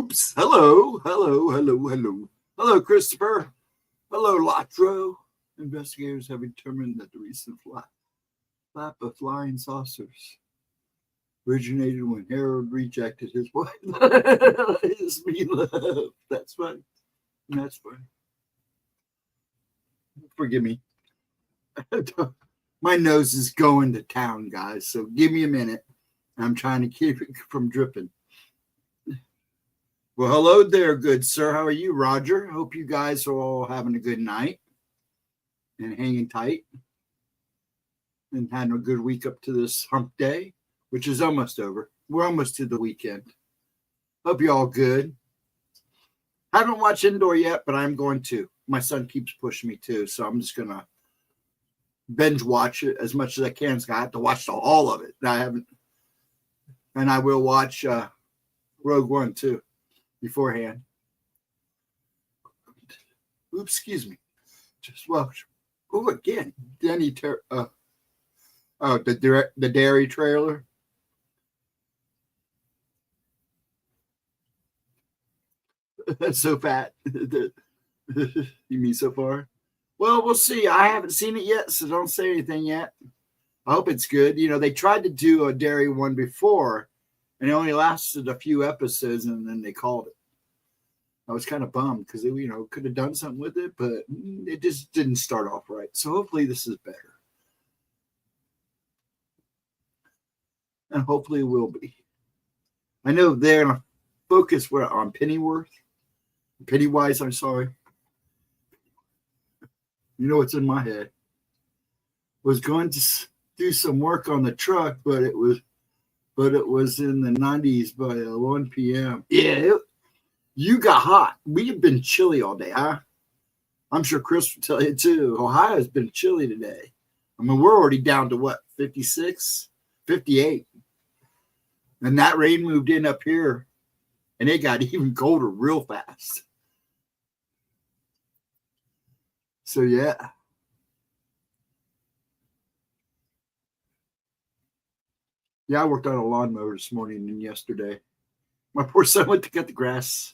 Oops. Hello. Hello, Christopher. Hello, Latro. Investigators have determined that the recent flap of flying saucers originated when Harold rejected his wife. His love. That's funny. Forgive me. My nose is going to town, guys, so give me a minute. I'm trying to keep it from dripping. Well, hello there, good sir. How are you, Roger? Hope you guys are all having a good night and hanging tight and having a good week up to this hump day, which is almost over. We're almost to the weekend. Hope you're all good. Haven't watched Indoor yet, but I'm going to. My son keeps pushing me to, so I'm just going to binge watch it as much as I can. So I have to watch all of it. I haven't, and I will watch Rogue One too beforehand. Oops, excuse me. Just watch. Oh, again, Denny. The dairy trailer. That's so fat. You mean so far? Well, we'll see. I haven't seen it yet, so don't say anything yet. I hope it's good. You know, they tried to do a dairy one before, and it only lasted a few episodes, and then they called it. I was kind of bummed because they, could have done something with it, but it just didn't start off right. So hopefully this is better. And hopefully it will be. I know they're going to focus on Pennywise, I'm sorry. You know what's in my head. Was going to do some work on the truck, but it was in the 90s by 1 p.m. Yeah, you got hot. We've been chilly all day, huh? I'm sure Chris will tell you too. Ohio's been chilly today. I mean, we're already down to what, 56, 58. And that rain moved in up here, and it got even colder real fast. So, yeah. Yeah, I worked on a lawnmower this morning and yesterday. My poor son went to cut the grass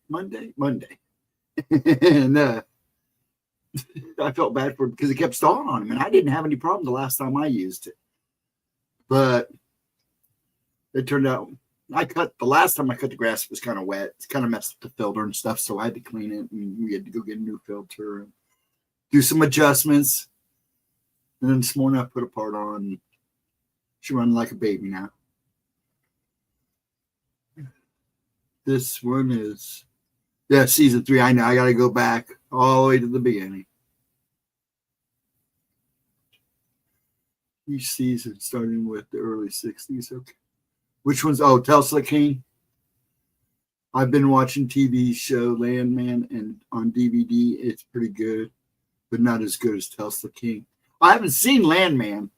Monday. And I felt bad for him because it kept stalling on him. And I didn't have any problem the last time I used it. But it turned out the last time I cut the grass, it was kind of wet. It's kind of messed up the filter and stuff. So I had to clean it, and we had to go get a new filter and do some adjustments. And then this morning I put a part on. She's running like a baby now. This one is, season 3. I know. I got to go back all the way to the beginning. Each season starting with the early 60s. Okay. Which one's? Oh, Tulsa King. I've been watching TV show Landman and on DVD. It's pretty good, but not as good as Tulsa King. I haven't seen Landman.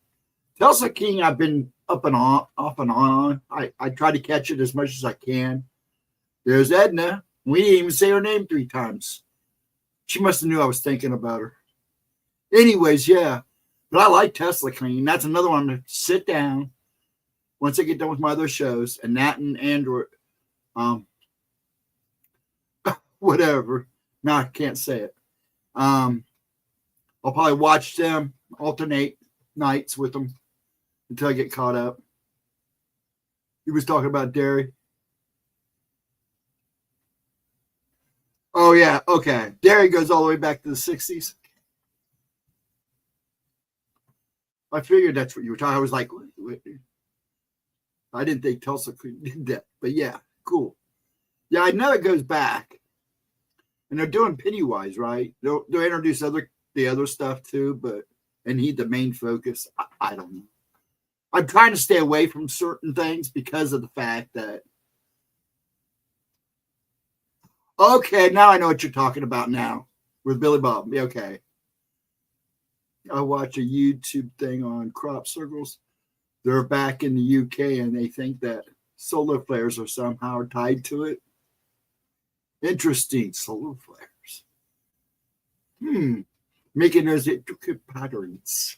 Tulsa King, I've been off and on. I try to catch it as much as I can. There's Edna. We didn't even say her name 3 times. She must have knew I was thinking about her. Anyways, yeah. But I like Tulsa King. That's another one to sit down once I get done with my other shows. And that and Android. Whatever. No, I can't say it. I'll probably watch them, alternate nights with them until I get caught up. He was talking about dairy. Oh, yeah. Okay. Dairy goes all the way back to the 60s. I figured that's what you were talking. I was like, wait. I didn't think Tulsa did that. But yeah, cool. Yeah, I know it goes back. And they're doing Pennywise, right? They'll introduce the other stuff too, and he the main focus. I don't know. I'm trying to stay away from certain things because of the fact that. Okay, now I know what you're talking about now with Billy Bob. Okay. I watch a YouTube thing on crop circles. They're back in the UK and they think that solar flares are somehow tied to it. Interesting, solar flares. Making those intricate patterns.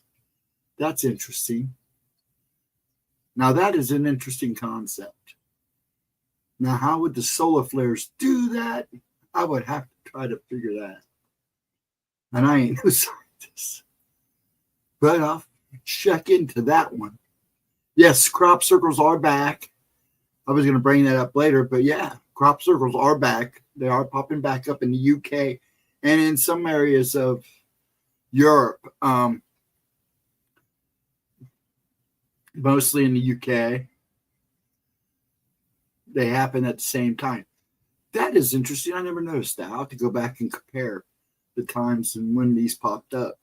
That's interesting. Now that is an interesting concept. Now, how would the solar flares do that? I would have to try to figure that. And I ain't no scientist. But I'll check into that one. Yes, crop circles are back. I was going to bring that up later, but yeah, crop circles are back. They are popping back up in the UK and in some areas of Europe, mostly in the UK. They happen at the same time. That is interesting. I never noticed that. I'll have to go back and compare the times and when these popped up.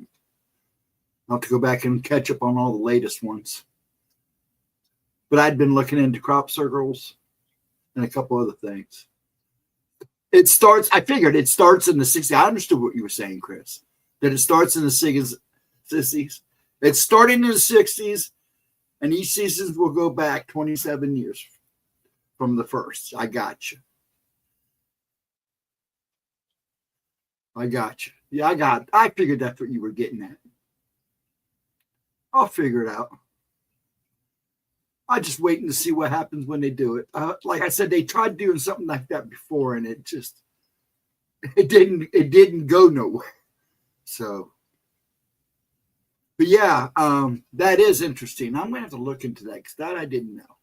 I'll have to go back and catch up on all the latest ones. But I'd been looking into crop circles and a couple other things. I figured it starts in the 60s. I understood what you were saying, Chris, that it starts in the 60s. It's starting in the 60s, and each season will go back 27 years from the first. I got you. Yeah, I figured that's what you were getting at. I'll figure it out. I'm just waiting to see what happens when they do it. Like I said, they tried doing something like that before, and it didn't go nowhere. So, but yeah, that is interesting. I'm gonna have to look into that because that I didn't know.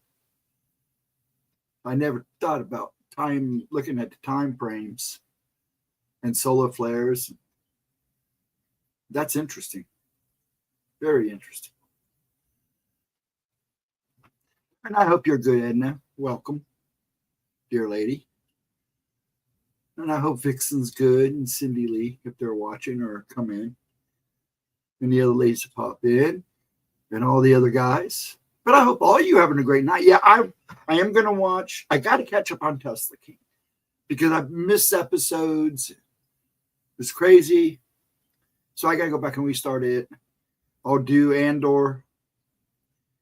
I never thought about looking at the time frames and solar flares. That's interesting. Very interesting. And I hope you're good, Edna. Welcome, dear lady. And I hope Vixen's good and Cindy Lee, if they're watching or come in. And the other ladies pop in. And all the other guys. But I hope all you having a great night. Yeah, I am going to watch. I got to catch up on Tesla King. Because I've missed episodes. It's crazy. So I got to go back and restart it. I'll do Andor.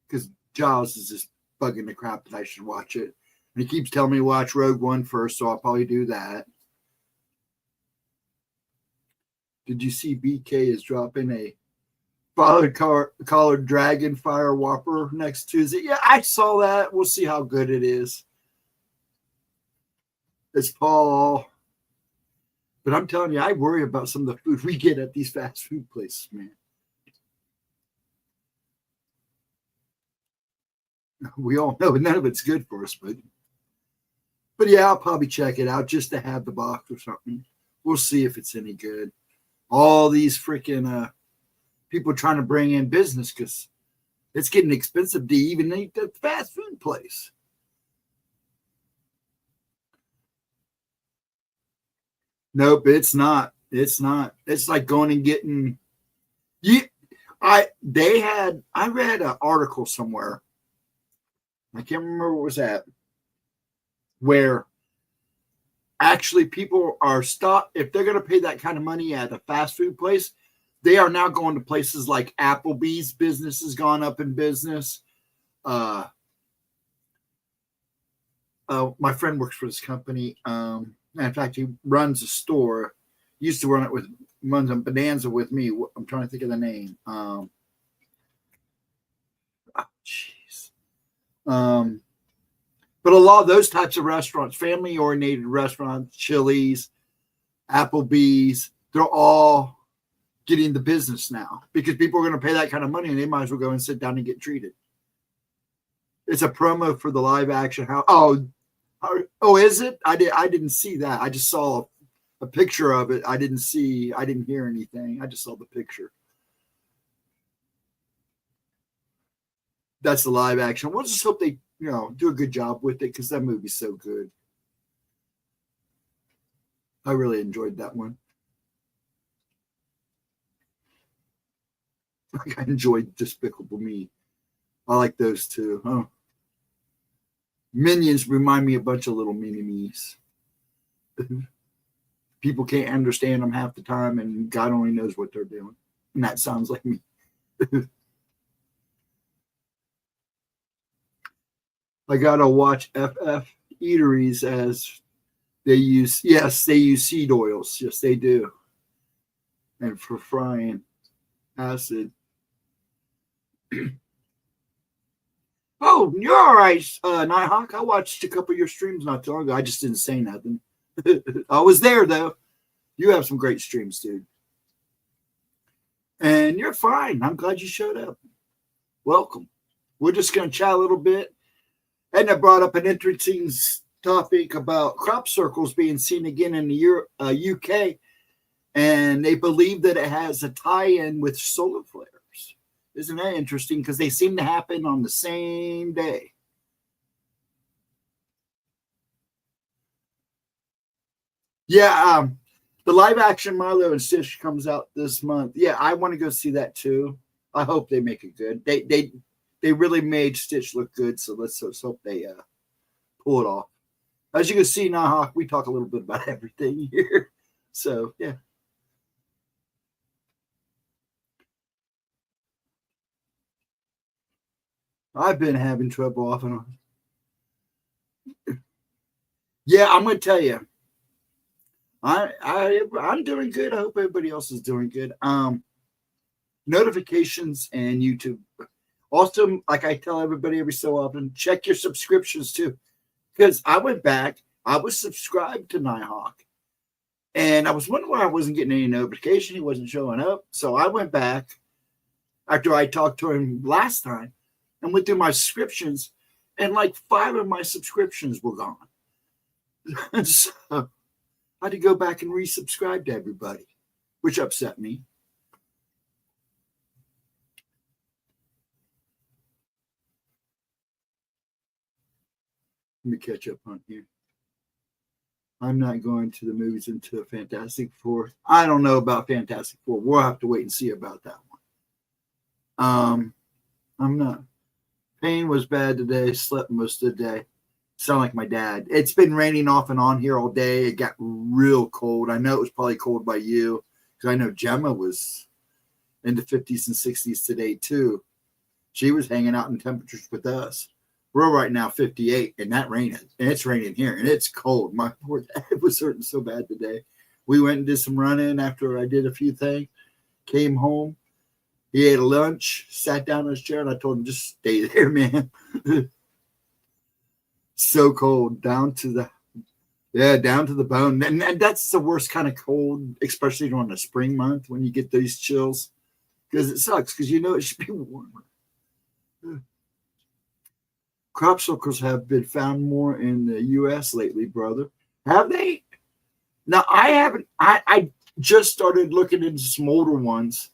Because Jaws is just bugging the crap that I should watch it. And he keeps telling me to watch Rogue One first, so I'll probably do that. Did you see BK is dropping a collared dragon fire whopper next Tuesday? Yeah, I saw that. We'll see how good it is. It's Paul. But I'm telling you, I worry about some of the food we get at these fast food places, man. We all know none of it's good for us, but yeah, I'll probably check it out just to have the box or something. We'll see if it's any good. All these freaking people trying to bring in business because it's getting expensive to even eat the fast food place. Nope, it's not. It's not. It's like going and getting. I read an article somewhere. I can't remember what was that, where actually people are stopped. If they're going to pay that kind of money at a fast food place, they are now going to places like Applebee's. Business has gone up in business. My friend works for this company. In fact, he runs a store. He used to runs a Bonanza with me. I'm trying to think of the name. But a lot of those types of restaurants, family-oriented restaurants, Chili's, Applebee's, they're all getting the business now because people are going to pay that kind of money and they might as well go and sit down and get treated. It's a promo for the live action house. Oh, is it? I didn't see that. I just saw a picture of it. I didn't hear anything. I just saw the picture. That's the live action. We'll just hope they, do a good job with it because that movie's so good. I really enjoyed that one. I enjoyed Despicable Me. I like those two. Huh? Minions remind me of a bunch of little mini-me's. People can't understand them half the time, and God only knows what they're doing. And that sounds like me. I gotta watch FF Eateries as they use seed oils. Yes, they do. And for frying acid. Oh, you're all right, Nighthawk. I watched a couple of your streams not too long ago. I just didn't say nothing. I was there, though. You have some great streams, dude. And you're fine. I'm glad you showed up. Welcome. We're just going to chat a little bit. And I brought up an interesting topic about crop circles being seen again in the UK. And they believe that it has a tie-in with solar flares. Isn't that interesting? Because they seem to happen on the same day. Yeah, the live action Milo and Stitch comes out this month. Yeah, I want to go see that too. I hope they make it good. They really made Stitch look good, so let's hope they pull it off. As you can see, Nighthawk, we talk a little bit about everything here. So yeah. I've been having trouble off and on. Yeah, I'm gonna tell you. I'm doing good. I hope everybody else is doing good. Notifications and YouTube. Also, like I tell everybody every so often, check your subscriptions too. Because I went back, I was subscribed to Nighthawk. And I was wondering why I wasn't getting any notification. He wasn't showing up. So I went back after I talked to him last time and went through my subscriptions. And like 5 of my subscriptions were gone. So I had to go back and resubscribe to everybody, which upset me. Let me catch up on here. I'm not going to the movies until Fantastic Four. I don't know about Fantastic Four. We'll have to wait and see about that one. I'm not. Pain was bad today. Slept most of the day. Sound like my dad. It's been raining off and on here all day. It got real cold. I know it was probably cold by you because I know Gemma was in the 50s and 60s today too. She was hanging out in temperatures with us. We're right now 58, and that raining, and it's raining here, and it's cold. My poor dad was hurting so bad today. We went and did some running after I did a few things. Came home. He ate a lunch, sat down in his chair, and I told him, just stay there, man. So cold, down to the bone. And that's the worst kind of cold, especially during the spring month when you get those chills, because it sucks, because you know it should be warmer. Crop circles have been found more in the U.S. lately, brother. Have they? Now, I haven't. I just started looking into some older ones.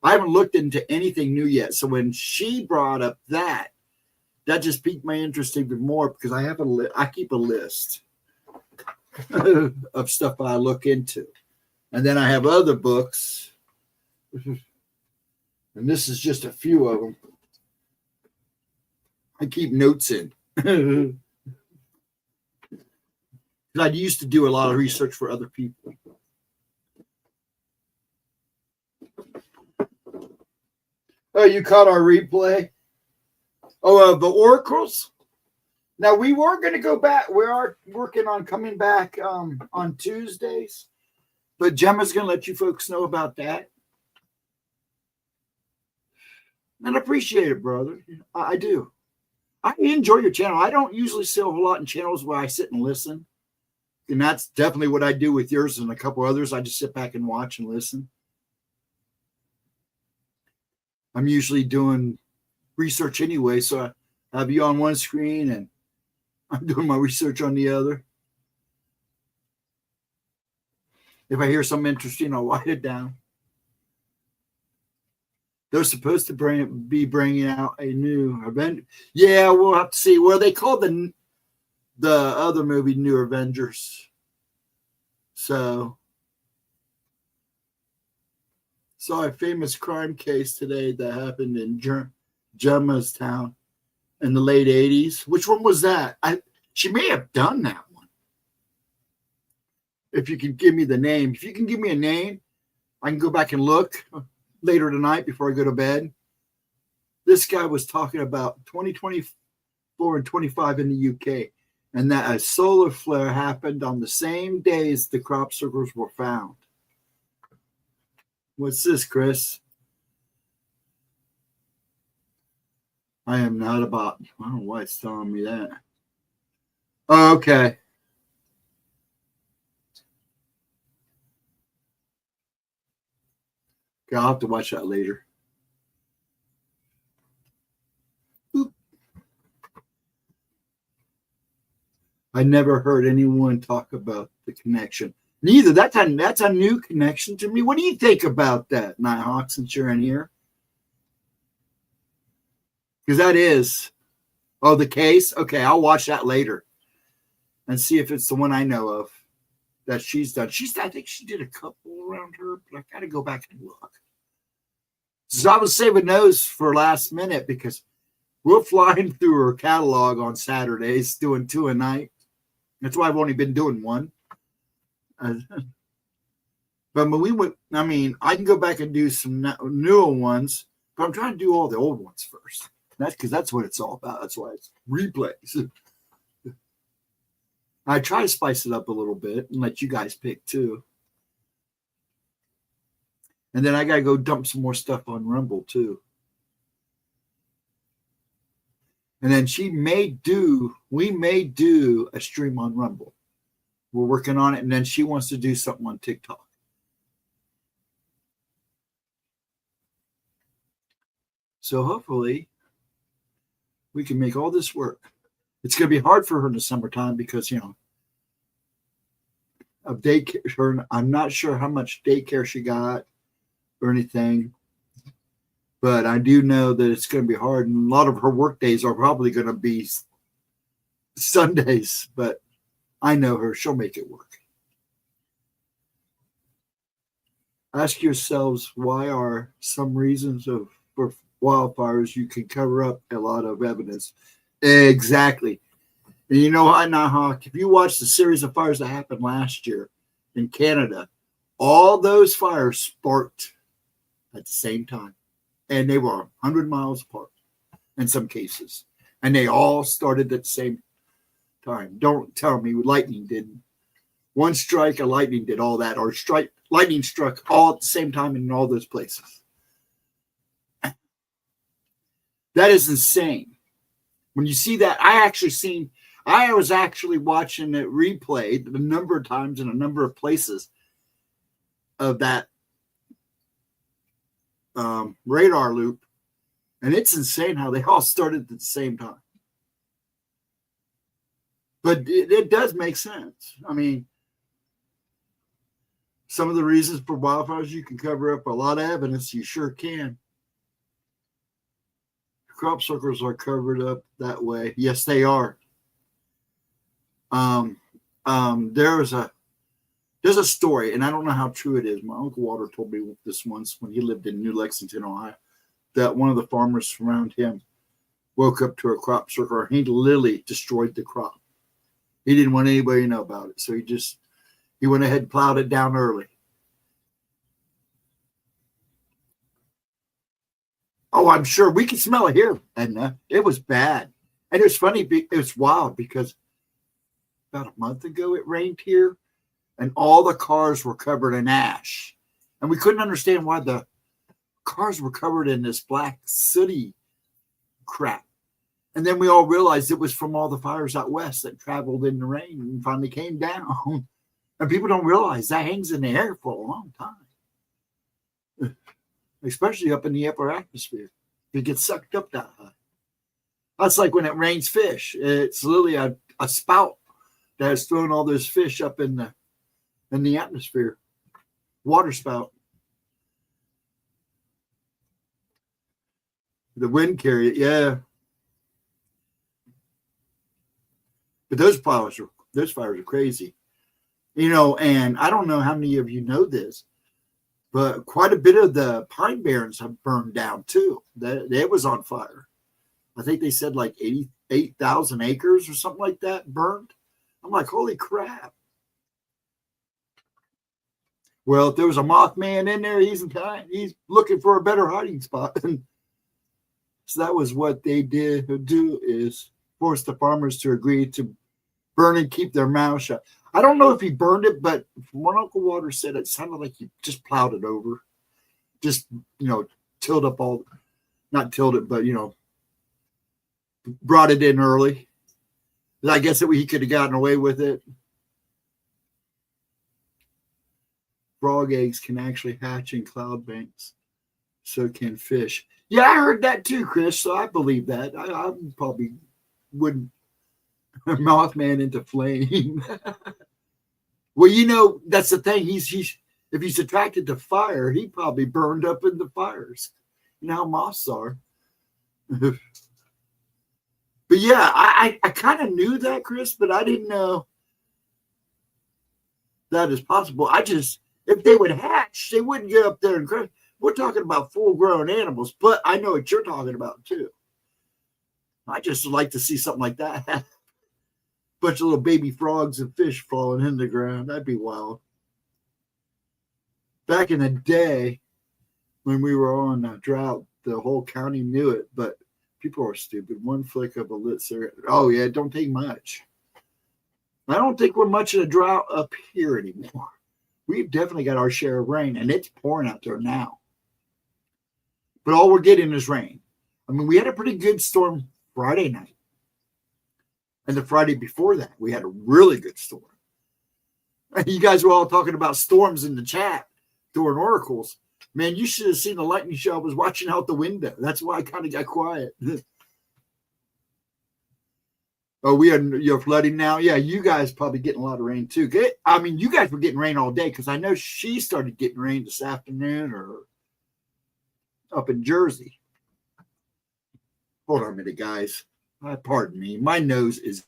I haven't looked into anything new yet. So when she brought up that just piqued my interest even more because I have I keep a list of stuff I look into, and then I have other books, and this is just a few of them. I keep notes in. I used to do a lot of research for other people. Oh, you caught our replay? Oh, the oracles? Now, we were going to go back. We are working on coming back on Tuesdays. But Gemma's going to let you folks know about that. And I appreciate it, brother. I do. I enjoy your channel. I don't usually sit a whole lot in channels where I sit and listen. And that's definitely what I do with yours and a couple others. I just sit back and watch and listen. I'm usually doing research anyway, so I have you on one screen and I'm doing my research on the other. If I hear something interesting, I'll write it down. They're supposed to be bringing out a new event. Yeah, we'll have to see. Well, they called the other movie New Avengers. So, saw a famous crime case today that happened in Gemma's town in the late 80s. Which one was that? She may have done that one. If you can give me the name. If you can give me a name, I can go back and look later tonight before I go to bed. This guy was talking about 2024 and 25 in the UK, and that a solar flare happened on the same days the crop circles were found. What's this, Chris? I am not about. I don't know why it's telling me that. Oh, okay. Okay, I'll have to watch that later. Oop. I never heard anyone talk about the connection. Neither. That's a new connection to me. What do you think about that, Nighthawk, since you're in here? Because that is. Oh, the case? Okay, I'll watch that later and see if it's the one I know of that she's done. I think she did a couple around her, but I got to go back and look. So I was saving those for last minute because we're flying through her catalog on Saturdays, doing 2 a night. That's why I've only been doing one. But when we went, I mean, I can go back and do some newer ones, but I'm trying to do all the old ones first. That's because that's what it's all about. That's why it's replays. I try to spice it up a little bit and let you guys pick too. And then I got to go dump some more stuff on Rumble too. And then we may do a stream on Rumble. We're working on it. And then she wants to do something on TikTok. So hopefully we can make all this work. It's going to be hard for her in the summertime because, of daycare. I'm not sure how much daycare she got or anything, but I do know that it's going to be hard. And a lot of her work days are probably going to be Sundays, but I know her. She'll make it work. Ask yourselves, why are some reasons for wildfires you can cover up a lot of evidence? Exactly. And you know what, Nighthawk? If you watch the series of fires that happened last year in Canada, all those fires sparked at the same time. And they were 100 miles apart in some cases. And they all started at the same time. Don't tell me lightning didn't. One strike of lightning did all that, or lightning struck all at the same time in all those places. That is insane. When you see that, I was actually watching it replayed a number of times in a number of places of that radar loop. And it's insane how they all started at the same time. But it does make sense. I mean, some of the reasons for wildfires, you can cover up a lot of evidence. You sure can. Crop circles are covered up that way. Yes, they are. There's a story, and I don't know how true it is. My Uncle Walter told me this once when he lived in New Lexington, Ohio, that one of the farmers around him woke up to a crop circle and he literally destroyed the crop. He didn't want anybody to know about it. So he went ahead and plowed it down early. Oh, I'm sure we can smell it here. And it was bad. And it was funny. It was wild because about a month ago it rained here and all the cars were covered in ash. And we couldn't understand why the cars were covered in this black sooty crap. And then we all realized it was from all the fires out west that traveled in the rain and finally came down. And people don't realize that hangs in the air for a long time, especially up in the upper atmosphere. It gets sucked up that high. That's like when it rains fish. It's literally a spout that has thrown all those fish up in the atmosphere. Water spout. The wind carried it, yeah. But those fires are crazy. And I don't know how many of you know this, but quite a bit of the pine barrens have burned down too. That was on fire. I think they said like 88,000 acres or something like that burned. I'm like, holy crap. Well, if there was a Mothman in there, he's looking for a better hiding spot. So that was what they did do, is force the farmers to agree to burn and keep their mouth shut. I don't know if he burned it, but from what Uncle Walter said, it sounded like he just plowed it over. Just, tilled up not tilled it, but, brought it in early. I guess that he could have gotten away with it. Frog eggs can actually hatch in cloud banks. So can fish. Yeah, I heard that too, Chris. So I believe that. I probably wouldn't Mothman into flame. Well, you know, that's the thing. He's if he's attracted to fire, he probably burned up in the fires. You know how moths are. But yeah, I kind of knew that, Chris, but I didn't know that is possible. If they would hatch, they wouldn't get up there and crash. We're talking about full-grown animals, but I know what you're talking about too. I just like to see something like that. Bunch of little baby frogs and fish falling in the ground. That'd be wild. Back in the day, when we were on a drought, the whole county knew it, but people are stupid. One flick of a lit cigarette. Oh, yeah, it don't take much. I don't think we're much in a drought up here anymore. We've definitely got our share of rain, and it's pouring out there now. But all we're getting is rain. I mean, we had a pretty good storm Friday night. And the Friday before that, we had a really good storm. And you guys were all talking about storms in the chat during oracles. Man, you should have seen the lightning show. I was watching out the window. That's why I kind of got quiet. Oh, you're flooding now? Yeah, you guys probably getting a lot of rain too. I mean, you guys were getting rain all day because I know she started getting rain this afternoon or up in Jersey. Hold on a minute, guys. Pardon me. My nose is.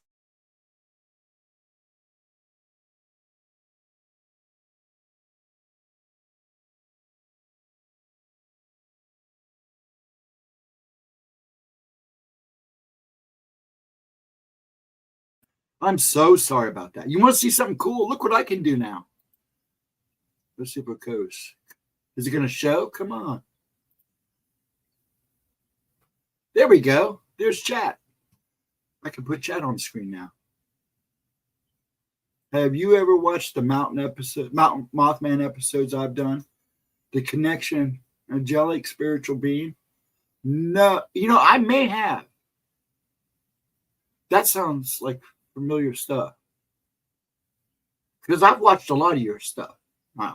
I'm so sorry about that. You want to see something cool? Look what I can do now. Let's see if it goes. Is it going to show? Come on. There we go. There's chat. I can put chat on the screen now. Have you ever watched the Mountain Mothman episodes I've done? The Connection, Angelic Spiritual Being? No, I may have. That sounds like familiar stuff. Because I've watched a lot of your stuff, but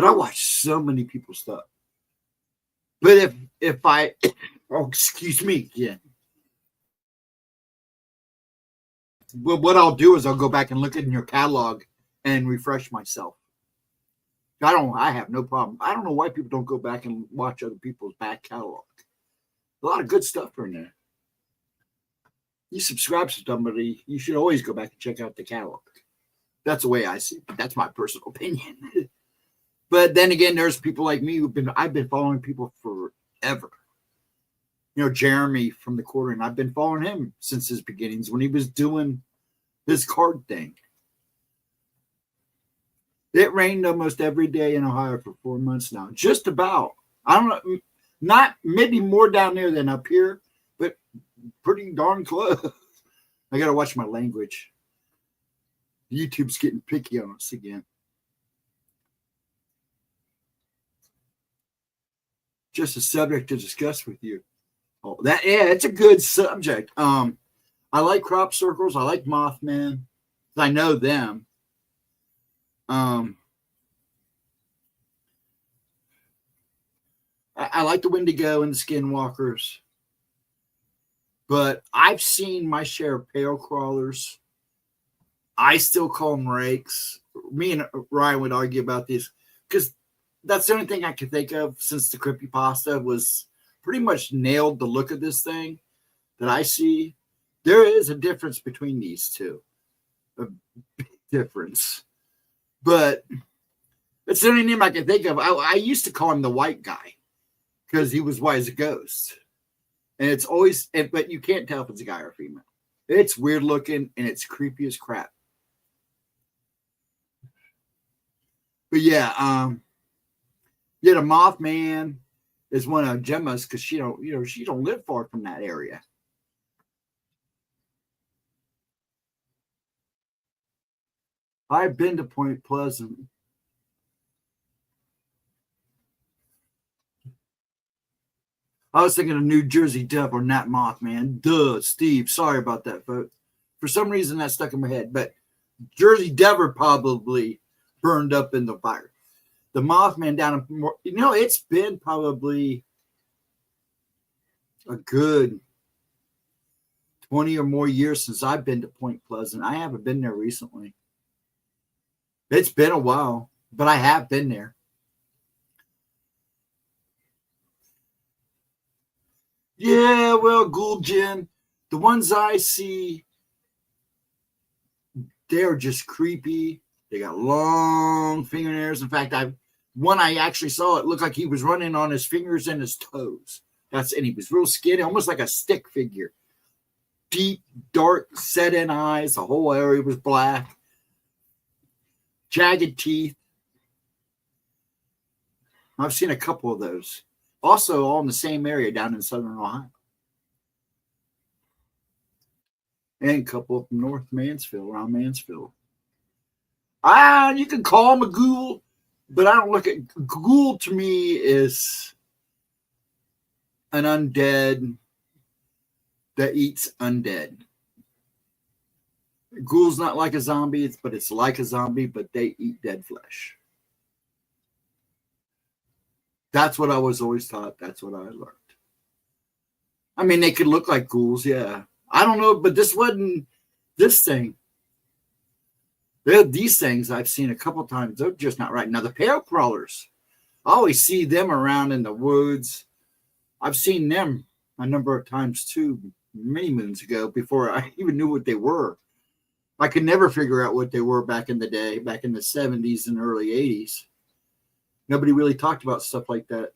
I watch so many people's stuff. But if I, oh, excuse me again. Well, what I'll do is I'll go back and look in your catalog and refresh myself. I have no problem. I don't know why people don't go back and watch other people's back catalog. A lot of good stuff in there. You subscribe to somebody, you should always go back and check out the catalog. That's the way I see it. But that's my personal opinion. But then again, there's people like me I've been following people forever. Jeremy from the Quarter, and I've been following him since his beginnings when he was doing his card thing. It rained almost every day in Ohio for 4 months now. Just about. I don't know, not maybe more down there than up here, but pretty darn close. I got to watch my language. YouTube's getting picky on us again. Just a subject to discuss with you. Oh, it's a good subject. I like crop circles. I like Mothman. I know them. I like the Wendigo and the Skinwalkers. But I've seen my share of pale crawlers. I still call them rakes. Me and Ryan would argue about this because that's the only thing I could think of since the creepypasta was pretty much nailed the look of this thing that I see. There is a difference between these two. A big difference. But it's the only name I can think of. I used to call him the white guy because he was white as a ghost. And it's always, but you can't tell if it's a guy or a female. It's weird looking and it's creepy as crap. But yeah, the Mothman is one of Gemma's because she don't live far from that area. I've been to Point Pleasant. I was thinking of New Jersey Devil, not Mothman. Duh, Steve. Sorry about that, folks. For some reason, that stuck in my head. But Jersey Devil probably burned up in the fire. The Mothman down in, it's been probably a good 20 or more years since I've been to Point Pleasant. I haven't been there recently. It's been a while, but I have been there. Yeah, well, Ghoul Gin, the ones I see, they're just creepy. They got long fingernails. In fact, one I actually saw, it looked like he was running on his fingers and his toes. And he was real skinny, almost like a stick figure. Deep, dark, set-in eyes. The whole area was black. Jagged teeth. I've seen a couple of those. Also, all in the same area down in southern Ohio. And a couple up north Mansfield, around Mansfield. You can call him a ghoul, but I don't look at ghoul. To me is an undead that eats undead. Ghoul's not like a zombie, but it's like a zombie, but they eat dead flesh. That's what I was always taught. That's what I learned. I mean, they could look like ghouls, yeah. I don't know, but this wasn't this thing. These things I've seen a couple times. They're just not right. Now, the pale crawlers, I always see them around in the woods. I've seen them a number of times, too, many moons ago, before I even knew what they were. I could never figure out what they were back in the day, back in the 70s and early 80s. Nobody really talked about stuff like that.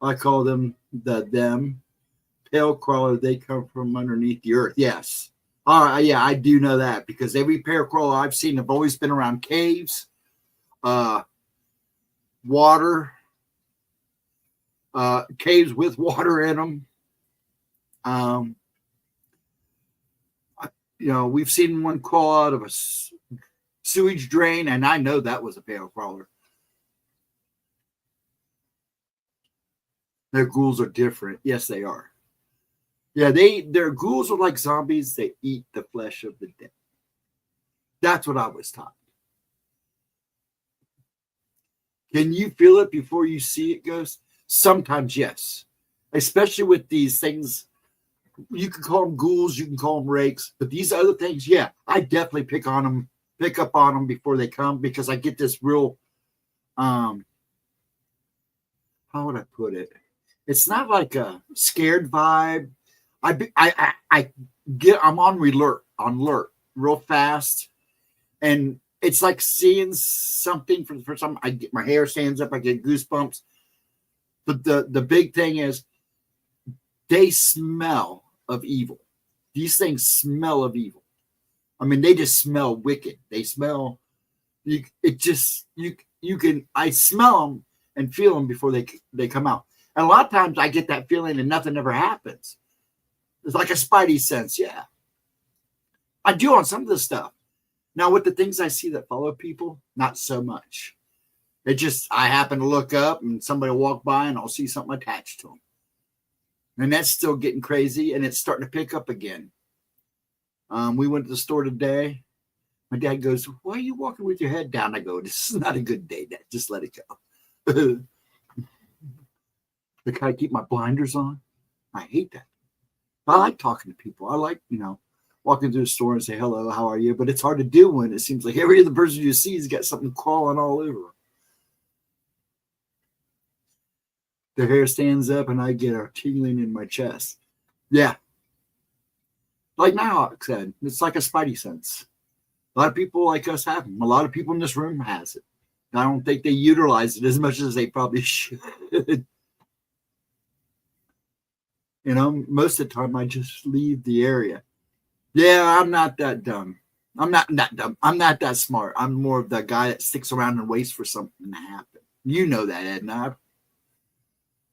I call them them. Pale crawler, they come from underneath the earth. Yes. All right, yeah, I do know that because every pale crawler I've seen have always been around caves, water, caves with water in them. We've seen one crawl out of a sewage drain, and I know that was a pale crawler. Their ghouls are different. Yes, they are. Yeah, their ghouls are like zombies. They eat the flesh of the dead. That's what I was taught. Can you feel it before you see it, Ghost? Sometimes, yes. Especially with these things. You can call them ghouls, you can call them rakes, but these other things, yeah, I definitely pick up on them before they come because I get this real, how would I put it? It's not like a scared vibe. I'm on alert real fast, and it's like seeing something for the first time. My hair stands up, I get goosebumps. But the big thing is they smell of evil. These things smell of evil. I mean, they just smell wicked. They smell I smell them and feel them before they come out. And a lot of times I get that feeling and nothing ever happens. It's like a spidey sense. Yeah. I do on some of the stuff. Now, with the things I see that follow people, not so much. I happen to look up and somebody will walk by and I'll see something attached to them. And that's still getting crazy and it's starting to pick up again. We went to the store today. My dad goes, "Why are you walking with your head down?" I go, "This is not a good day, Dad. Just let it go." I kind of keep my blinders on. I hate that. I like talking to people. I like, walking through the store and say, "Hello, how are you?" But it's hard to do when it seems like every other person you see has got something crawling all over. The hair stands up and I get a tingling in my chest. Yeah. Like Nighthawk said, it's like a spidey sense. A lot of people like us have them. A lot of people in this room has it. I don't think they utilize it as much as they probably should. Most of the time I just leave the area. Yeah, I'm not that dumb. I'm not that dumb. I'm not that smart. I'm more of the guy that sticks around and waits for something to happen. You know that, Edna.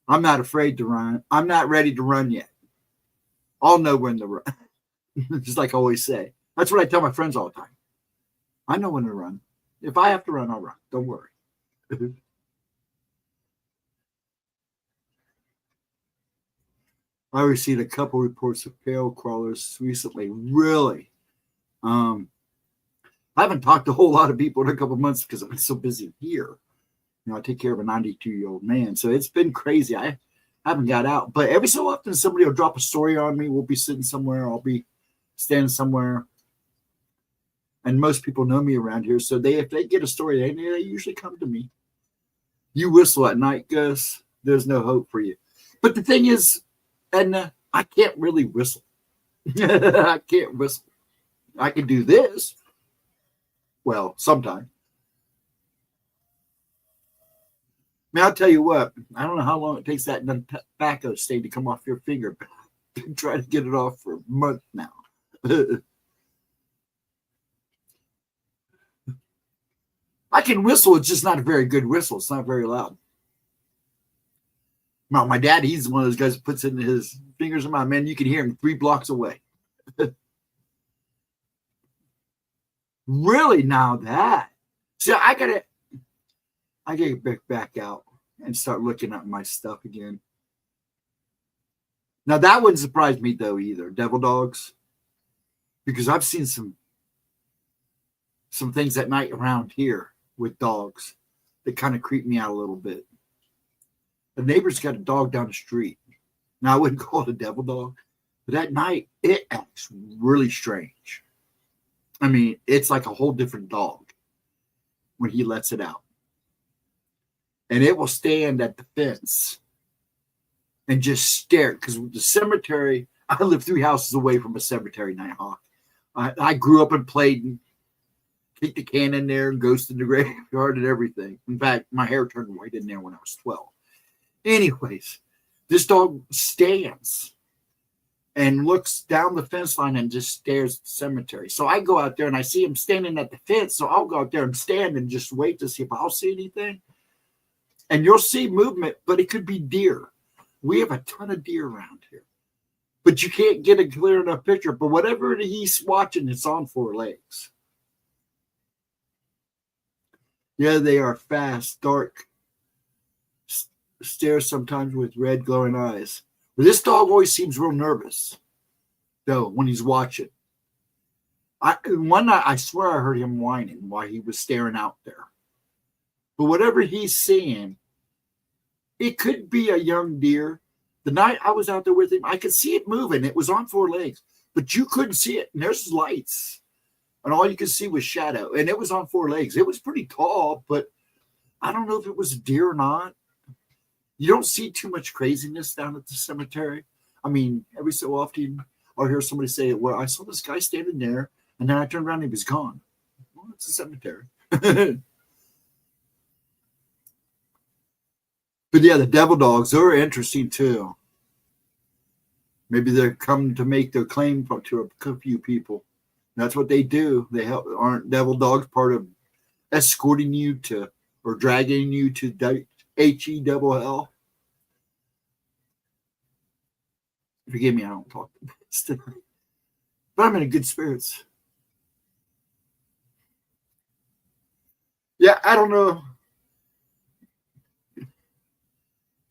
I'm not afraid to run. I'm not ready to run yet. I'll know when to run. Just like I always say. That's what I tell my friends all the time. I know when to run. If I have to run, I'll run. Don't worry. I received a couple reports of pale crawlers recently. Really? I haven't talked to a whole lot of people in a couple of months because I've been so busy here. I take care of a 92-year-old man. So it's been crazy. I haven't got out. But every so often, somebody will drop a story on me. We'll be sitting somewhere. I'll be standing somewhere. And most people know me around here. So if they get a story, they usually come to me. You whistle at night, Gus. There's no hope for you. But the thing is, Edna, I can't really whistle. I can't whistle. I can do this. Well, sometimes. I mean, I'll tell you what, I don't know how long it takes that tobacco stain to come off your finger. I've been trying to get it off for a month now. I can whistle. It's just not a very good whistle. It's not very loud. Now, my dad, he's one of those guys who puts in his fingers in my man. You can hear him 3 blocks away. Really? Now that. See, I gotta get back out and start looking at my stuff again. Now, that wouldn't surprise me, though, either. Devil dogs. Because I've seen some things at night around here with dogs that kind of creep me out a little bit. The neighbor's got a dog down the street. Now, I wouldn't call it a devil dog, but at night, it acts really strange. I mean, it's like a whole different dog when he lets it out. And it will stand at the fence and just stare. Because the cemetery, I live 3 houses away from a cemetery, Nighthawk. I grew up and played and kicked the can in there and ghost in the graveyard and everything. In fact, my hair turned white in there when I was 12. Anyways, this dog stands and looks down the fence line and just stares at the cemetery. So I go out there and I see him standing at the fence. So I'll go out there and stand and just wait to see if I'll see anything. And you'll see movement, but it could be deer. We have a ton of deer around here. But you can't get a clear enough picture. But whatever he's watching, it's on 4 legs. Yeah, they are fast, dark, stare sometimes with red glowing eyes. But this dog always seems real nervous, though, when he's watching. One night, I swear I heard him whining while he was staring out there. But whatever he's seeing, it could be a young deer. The night I was out there with him, I could see it moving. It was on 4 legs, but you couldn't see it. And there's lights. And all you could see was shadow. And it was on 4 legs. It was pretty tall, but I don't know if it was a deer or not. You don't see too much craziness down at the cemetery. I mean, every so often I'll hear somebody say, well, I saw this guy standing there, and then I turned around and he was gone. Well, it's a cemetery. But yeah, the devil dogs, they're interesting too. Maybe they're coming to make their claim to a few people. That's what they do. They help. Aren't devil dogs part of escorting you to or dragging you to HE-double-L? Forgive me, I don't talk tonight. But I'm in good spirits. Yeah, I don't know.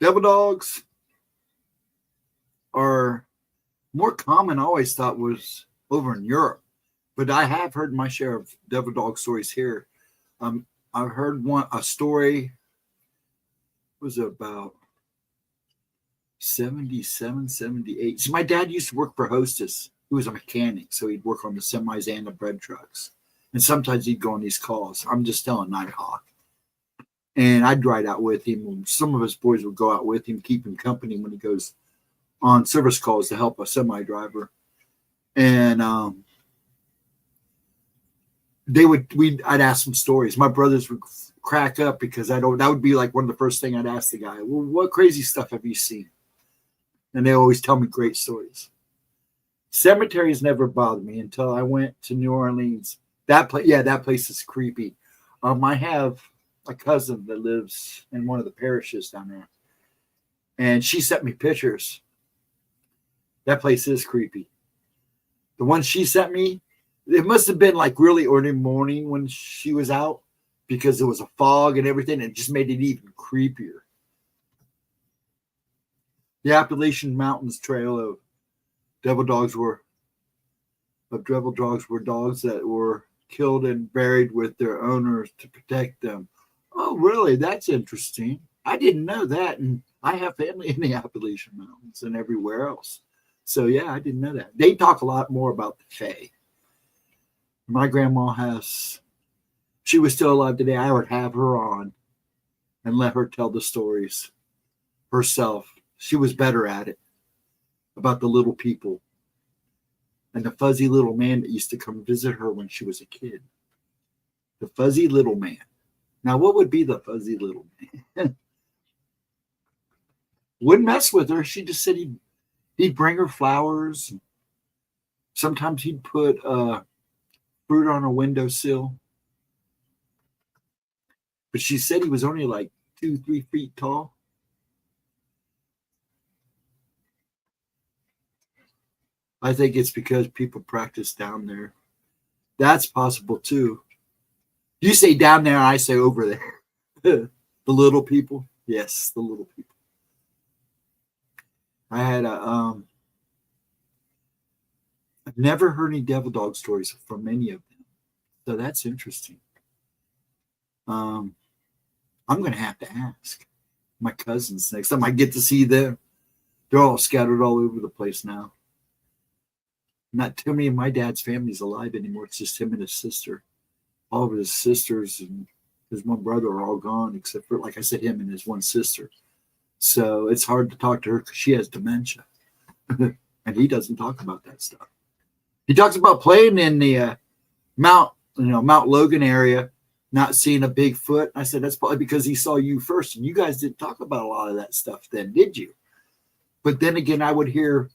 Devil dogs are more common, I always thought, was over in Europe. But I have heard my share of devil dog stories here. I've heard a story was about 77, 78. So my dad used to work for Hostess. He was a mechanic, so he'd work on the semis and the bread trucks. And sometimes he'd go on these calls. I'm just telling Nighthawk. And I'd ride out with him. Some of his boys would go out with him, keep him company when he goes on service calls to help a semi driver. And I'd ask them stories. My brothers would crack up because that would be like one of the first things I'd ask the guy. Well, what crazy stuff have you seen? And they always tell me great stories. Cemeteries never bothered me until I went to New Orleans. That place is creepy. I have a cousin that lives in one of the parishes down there, and she sent me pictures. That place is creepy. The one she sent me, it must have been like really early morning when she was out because there was a fog and everything. And it just made it even creepier. The Appalachian Mountains Trail of devil dogs were dogs that were killed and buried with their owners to protect them. Oh, really? That's interesting. I didn't know that. And I have family in the Appalachian Mountains and everywhere else. So, yeah, I didn't know that. They talk a lot more about the Fae. My grandma she was still alive today. I would have her on and let her tell the stories herself. She was better at it, about the little people and the fuzzy little man that used to come visit her when she was a kid. The fuzzy little man. Now, what would be the fuzzy little man? Wouldn't mess with her. She just said he'd bring her flowers. Sometimes he'd put fruit on a windowsill. But she said he was only like 2-3 feet tall. I think it's because people practice down there. That's possible too. You say down there, I say over there. The little people. Yes, the little people. I had I've never heard any devil dog stories from any of them. So that's interesting. I'm going to have to ask my cousins next time I get to see them. They're all scattered all over the place now. Not too many of my dad's family's alive anymore. It's just him and his sister. All of his sisters and his one brother are all gone, except for, like I said, him and his one sister. So it's hard to talk to her because she has dementia. And he doesn't talk about that stuff. He talks about playing in the Mount Logan area, not seeing a Bigfoot. I said, that's probably because he saw you first. And you guys didn't talk about a lot of that stuff then, did you? But then again, I would hear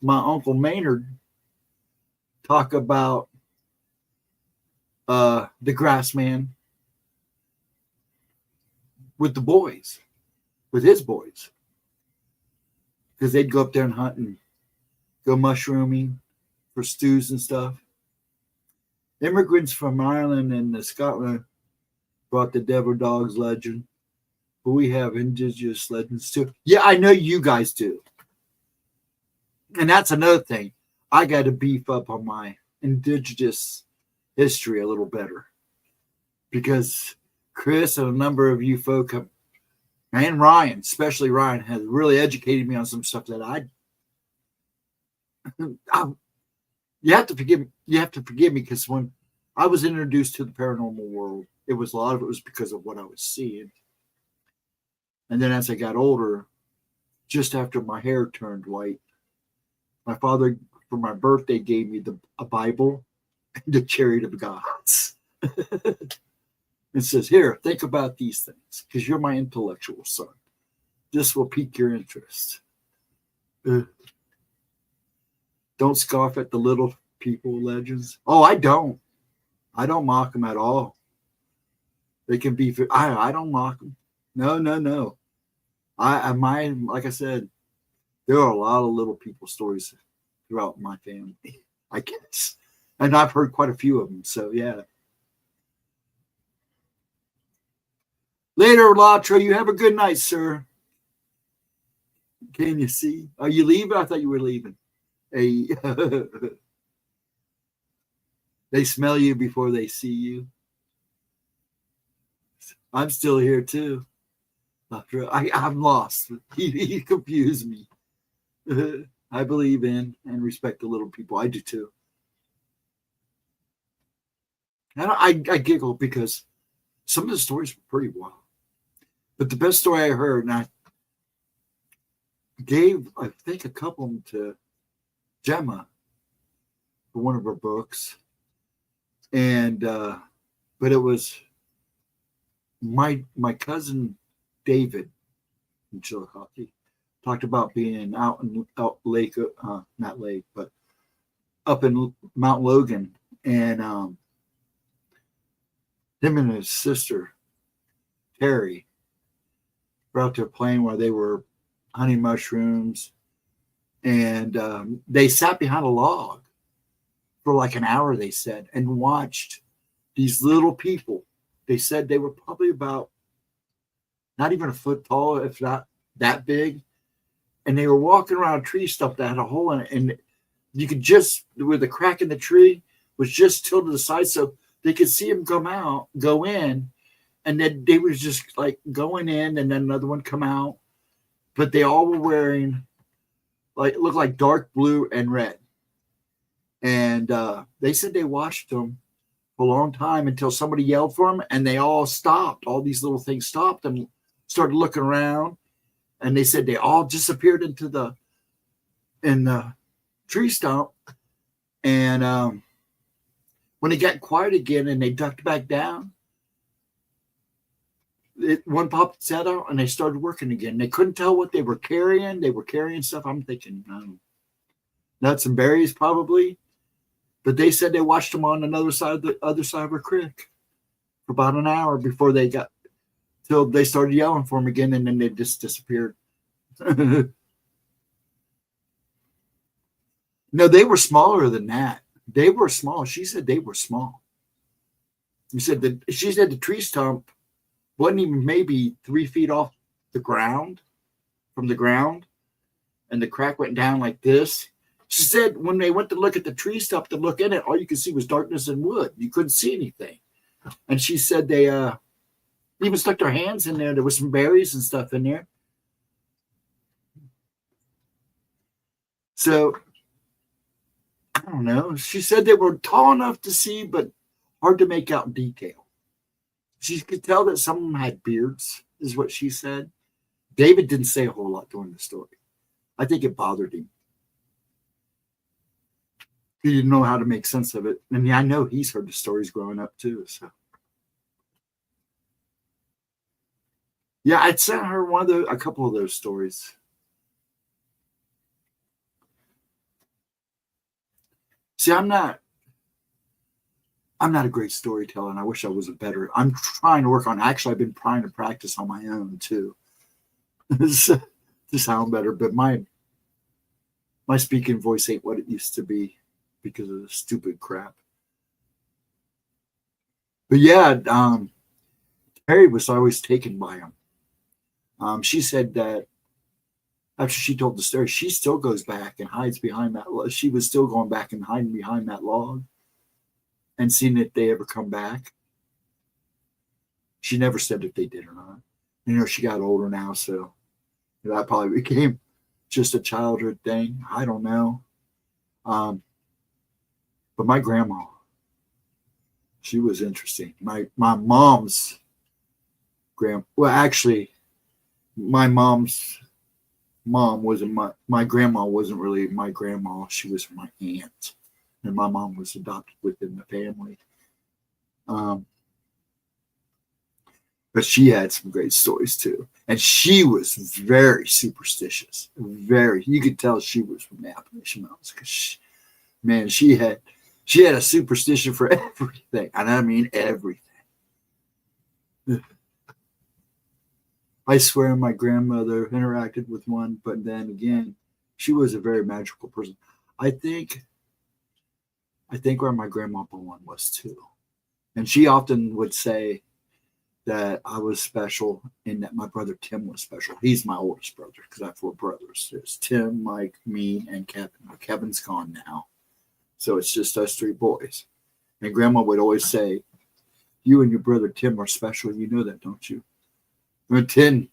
my Uncle Maynard talk about the grass man with the boys, with his boys. Because they'd go up there and hunt and go mushrooming for stews and stuff. Immigrants from Ireland and Scotland brought the devil dogs legend. But we have indigenous legends too. Yeah, I know you guys do. And that's another thing. I got to beef up on my indigenous history a little better. Because Chris and a number of you folk have, and Ryan, especially Ryan, has really educated me on some stuff that you have to forgive me. You have to forgive me because when I was introduced to the paranormal world, a lot of it was because of what I was seeing. And then as I got older, just after my hair turned white, my father, for my birthday, gave me a Bible and the Chariot of Gods. It says, here, think about these things because you're my intellectual son. This will pique your interest. Don't scoff at the little people legends. Oh, I don't. I don't mock them at all. They can be, I don't mock them. No. Like I said, there are a lot of little people stories throughout my family, I guess. And I've heard quite a few of them. So, yeah. Later, Latra. You have a good night, sir. Can you see? Are you leaving? I thought you were leaving. Hey. They smell you before they see you. I'm still here, too. I'm lost. He confused me. I believe in and respect the little people. I do, too. And I giggle because some of the stories were pretty wild. But the best story I heard, and I gave, I think, a couple of them to Gemma for one of her books. And, but it was my cousin David in Chillicothe talked about being out lake, not lake, but up in Mount Logan. And him and his sister, Terry, were out there playing while they were hunting mushrooms. And they sat behind a log for like an hour, they said, and watched these little people. They said they were probably about not even a foot tall, if not that big. and they were walking around a tree stump that had a hole in it, and you could just, where the crack in the tree was just tilted to the side, so they could see him go in, and then they was just like going in, and then another one come out, but they all were wearing like, it looked like dark blue and red, and they said they watched them for a long time until somebody yelled for them, and they all stopped. All these little things stopped and started looking around, and they said they all disappeared in the tree stump, and when it got quiet again and they ducked back down, one popped its head out and they started working again. They couldn't tell what they were carrying. They were carrying stuff. I'm thinking nuts and berries probably, but they said they watched them on the other side of a creek for about an hour before they got till they started yelling for them again, and then they just disappeared. No, they were smaller than that. They were small. She said they were small. She said the tree stump wasn't even maybe 3 feet off the ground, from the ground, and the crack went down like this. She said when they went to look at the tree stump to look in it, all you could see was darkness and wood. You couldn't see anything. And she said they even stuck their hands in there. There was some berries and stuff in there. So I don't know. She said they were tall enough to see, but hard to make out in detail. She could tell that some of them had beards, is what she said. David didn't say a whole lot during the story. I think it bothered him. He didn't know how to make sense of it. And I know he's heard the stories growing up too. So yeah, I'd sent her a couple of those stories. See, I'm not a great storyteller, and I wish I was a better. I'm trying to work on. Actually, I've been trying to practice on my own too, to sound better. But my speaking voice ain't what it used to be because of the stupid crap. But yeah, Terry was always taken by him. She said that after she told the story, she still goes back and hides behind that. She was still going back and hiding behind that log and seeing if they ever come back. She never said if they did or not. You know, she got older now, so that probably became just a childhood thing. I don't know. But my grandma, she was interesting. My mom's well, actually, my mom's mom wasn't my grandma wasn't really my grandma. She was my aunt, and my mom was adopted within the family. But she had some great stories too, and she was very superstitious. Very, you could tell she was from the Appalachian Mountains because man, she had a superstition for everything, and I mean everything. I swear my grandmother interacted with one, but then again, she was a very magical person. I think where my grandma one was too. And she often would say that I was special and that my brother Tim was special. He's my oldest brother because I have 4 brothers. There's Tim, Mike, me, and Kevin. Kevin's gone now. So it's just us 3 boys. And grandma would always say, you and your brother Tim are special. You know that, don't you? And Tim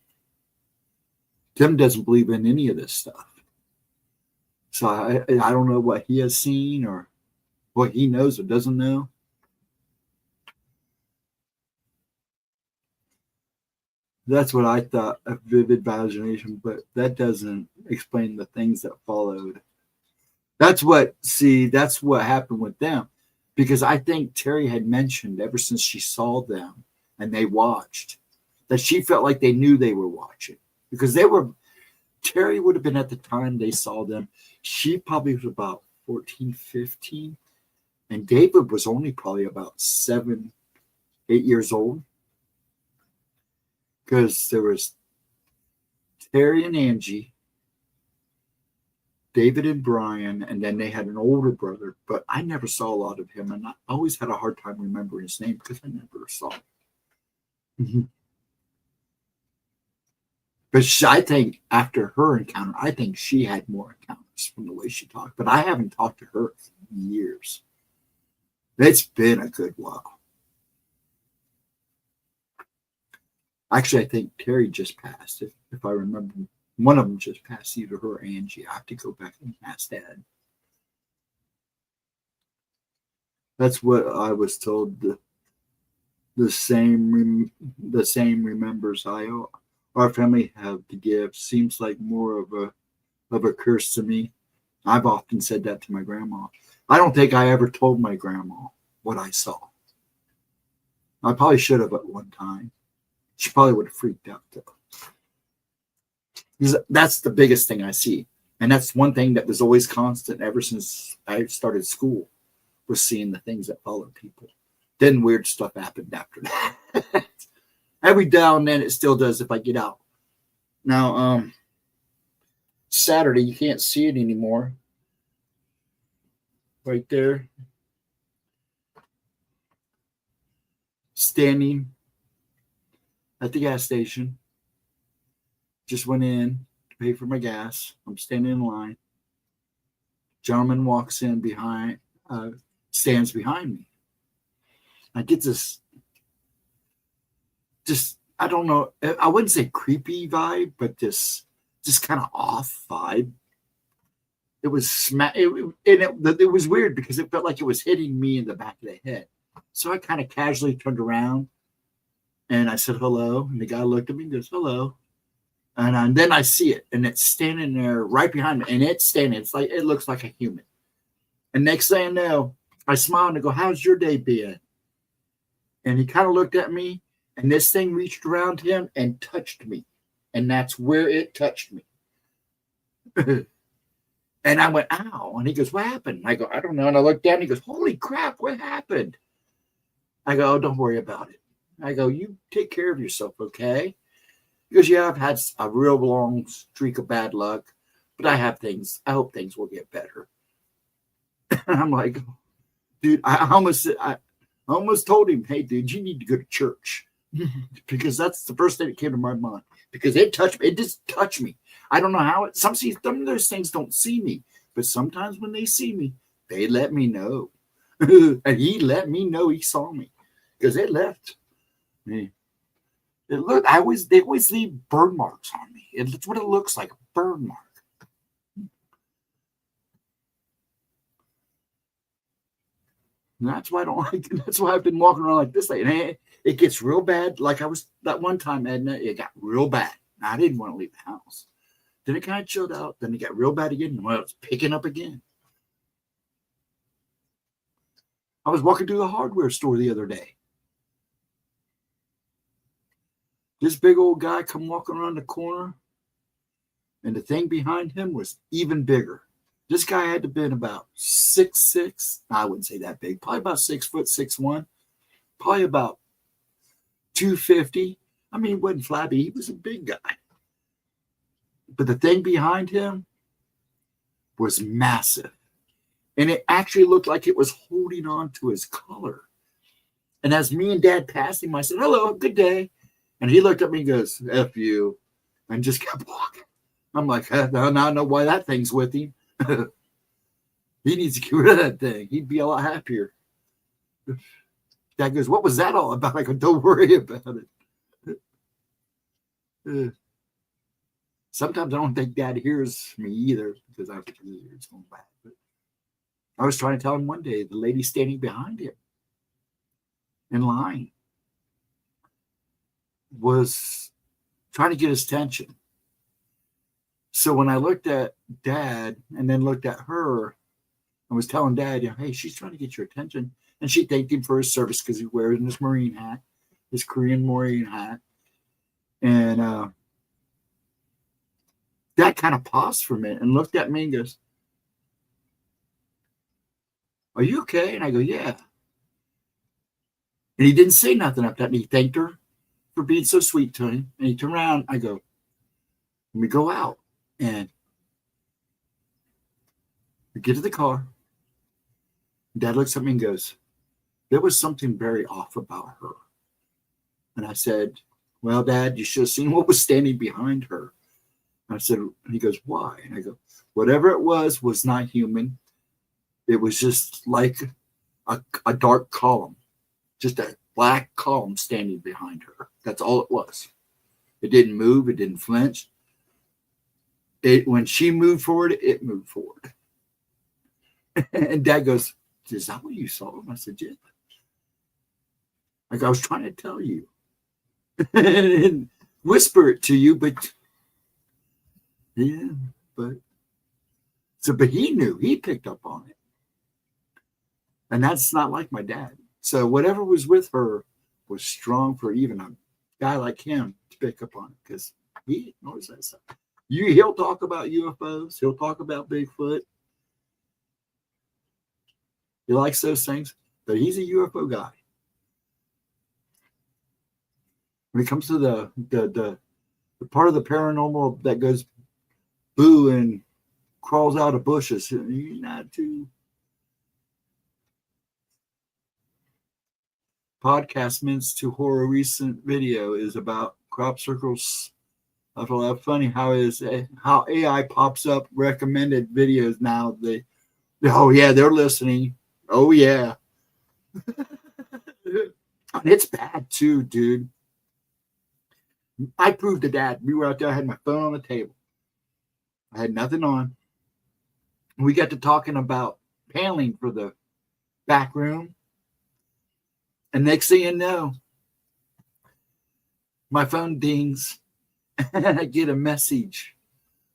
doesn't believe in any of this stuff. So I don't know what he has seen or what he knows or doesn't know. That's what I thought, a vivid imagination, but that doesn't explain the things that followed. That's what happened with them. Because I think Terry had mentioned ever since she saw them and they watched, that she felt like they knew they were watching. Because Terry would have been at the time they saw them. She probably was about 14, 15. And David was only probably about 7, 8 years old. Because there was Terry and Angie, David and Brian, and then they had an older brother, but I never saw a lot of him, and I always had a hard time remembering his name because I never saw him. But I think after her encounter, I think she had more encounters from the way she talked. But I haven't talked to her in years. It's been a good while. Actually, I think Terry just passed, if I remember. One of them just passed, either her or Angie. I have to go back and ask Dad. That's what I was told. The same remembers our family have to give. Seems like more of a curse to me. I've often said that to my grandma. I don't think I ever told my grandma what I saw. I probably should have at one time. She probably would have freaked out though. Because that's the biggest thing I see. And that's one thing that was always constant ever since I started school, was seeing the things that follow people. Then weird stuff happened after that. Every now and then it still does if I get out. Now, Saturday, you can't see it anymore. Right there. Standing at the gas station. Just went in to pay for my gas. I'm standing in line. Gentleman walks in behind, stands behind me. I get this, just, I don't know, I wouldn't say creepy vibe, but this just kind of off vibe. It was it was weird because it felt like it was hitting me in the back of the head. So I kind of casually turned around and I said hello, and the guy looked at me and goes hello, and then I see it, and it's standing there right behind me, and it's standing. It's like it looks like a human. And next thing I know, I smile and I go, "How's your day been?" And he kind of looked at me, and this thing reached around him and touched me, and that's where it touched me. And I went, ow. And he goes, what happened? I go, I don't know. And I looked down and he goes, holy crap, what happened? I go, oh, don't worry about it. I go, you take care of yourself, okay? He goes, yeah, I've had a real long streak of bad luck, but I have things. I hope things will get better. And I'm like, dude, I almost told him, hey, dude, you need to go to church. Because that's the first thing that came to my mind. Because it touched me. It just touched me. I don't know how some of those things don't see me, but sometimes when they see me, they let me know. And he let me know he saw me because it left me. They always leave burn marks on me. It's what it looks like, a burn mark. And that's why I don't like it. That's why I've been walking around like this late. And it gets real bad. Like I was that one time, Edna, it got real bad. I didn't want to leave the house. Then it kind of chilled out. Then it got real bad again. Well, it's picking up again. I was walking through the hardware store the other day. This big old guy come walking around the corner, and the thing behind him was even bigger. This guy had to have been about 6'6". I wouldn't say that big. Probably about 6 foot, 6'1". Probably about 250. I mean, he wasn't flabby. He was a big guy. But the thing behind him was massive. And it actually looked like it was holding on to his collar. And as me and Dad passed him, I said, hello, good day. And he looked at me and goes, F you, and just kept walking. I'm like, now I know why that thing's with him. He needs to get rid of that thing. He'd be a lot happier. Dad goes, what was that all about? I go, don't worry about it. Sometimes I don't think Dad hears me either because I think his ears going back. But I was trying to tell him one day, the lady standing behind him in line was trying to get his attention. So when I looked at Dad and then looked at her, I was telling Dad, hey, she's trying to get your attention. And she thanked him for his service because he's wearing his Marine hat, his Korean Marine hat. And Dad kind of paused for a minute and looked at me and goes, are you okay? And I go, yeah. And he didn't say nothing after that. And he thanked her for being so sweet to him. And he turned around. I go, let me go out. And we get to the car. Dad looks at me and goes, there was something very off about her. And I said, Well, Dad, you should have seen what was standing behind her. I said, and he goes, why? And I go, whatever it was not human. It was just like a dark column, just a black column standing behind her. That's all it was. It didn't move. It didn't flinch. When she moved forward, it moved forward. And Dad goes, is that what you saw? And I said, yeah. Like I was trying to tell you. And whisper it to you, but yeah, but he knew. He picked up on it. And that's not like my dad. So whatever was with her was strong for even a guy like him to pick up on it, because he knows that stuff. He'll talk about UFOs. He'll talk about Bigfoot. He likes those things, but he's a UFO guy. When it comes to the part of the paranormal that goes boo and crawls out of bushes, he's not too. Podcast Mints to Horror recent video is about crop circles. I thought that funny how AI pops up recommended videos now. Oh yeah, they're listening. Oh yeah. And it's bad too, dude. I proved to Dad. We were out there, I had my phone on the table. I had nothing on. We got to talking about paneling for the back room. And next thing you know, my phone dings and I get a message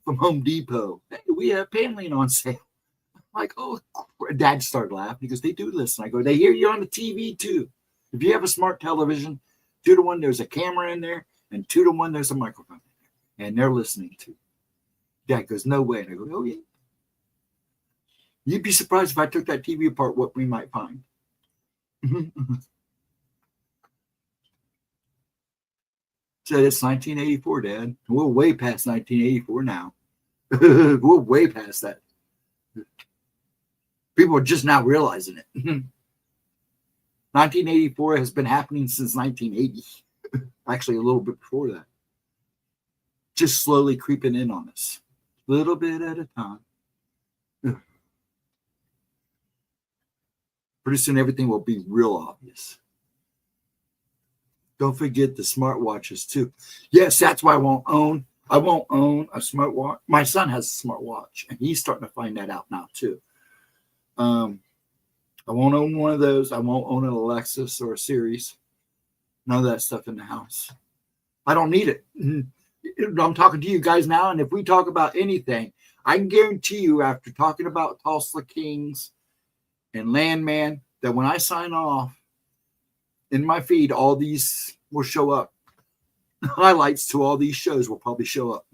from Home Depot. Hey, we have paneling on sale. I'm like, oh, Dad started laughing because they do listen. I go, they hear you on the TV too. If you have a smart television, 2-to-1, there's a camera in there, and 2-to-1, there's a microphone in there, and they're listening too. Dad goes, no way. And I go, oh yeah. You'd be surprised if I took that TV apart, what we might find. Said it's 1984, Dad. We're way past 1984 now. We're way past that. People are just now realizing it. 1984 has been happening since 1980. Actually, a little bit before that. Just slowly creeping in on us. A little bit at a time. Pretty soon everything will be real obvious. Don't forget the smartwatches too. Yes, that's why I won't own a smartwatch. My son has a smartwatch, and he's starting to find that out now too. I won't own one of those. I won't own an Alexis or a Series. None of that stuff in the house. I don't need it. I'm talking to you guys now, and if we talk about anything, I can guarantee you after talking about Tulsa Kings and Landman that when I sign off, in my feed, all these will show up. Highlights to all these shows will probably show up.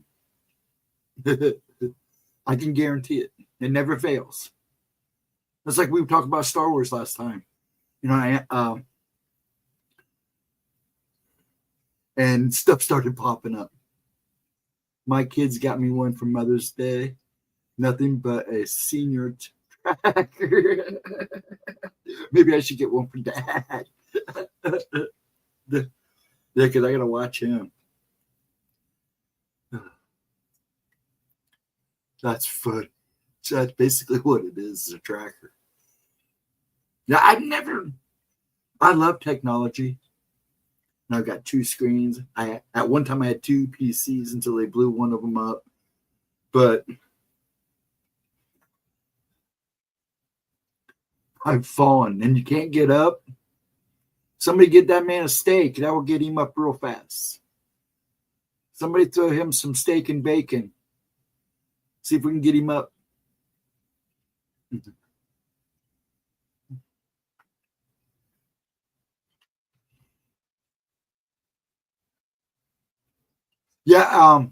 I can guarantee it. It never fails. It's like we were talking about Star Wars last time. You know, and stuff started popping up. My kids got me one for Mother's Day. Nothing but a senior tracker. Maybe I should get one for Dad. Yeah, because I gotta watch him. That's fun. So that's basically what it is, a tracker. Now I love technology. And I've got 2 screens. At one time I had 2 PCs until they blew one of them up. But I've fallen and you can't get up. Somebody get that man a steak. That will get him up real fast. Somebody throw him some steak and bacon. See if we can get him up. Yeah.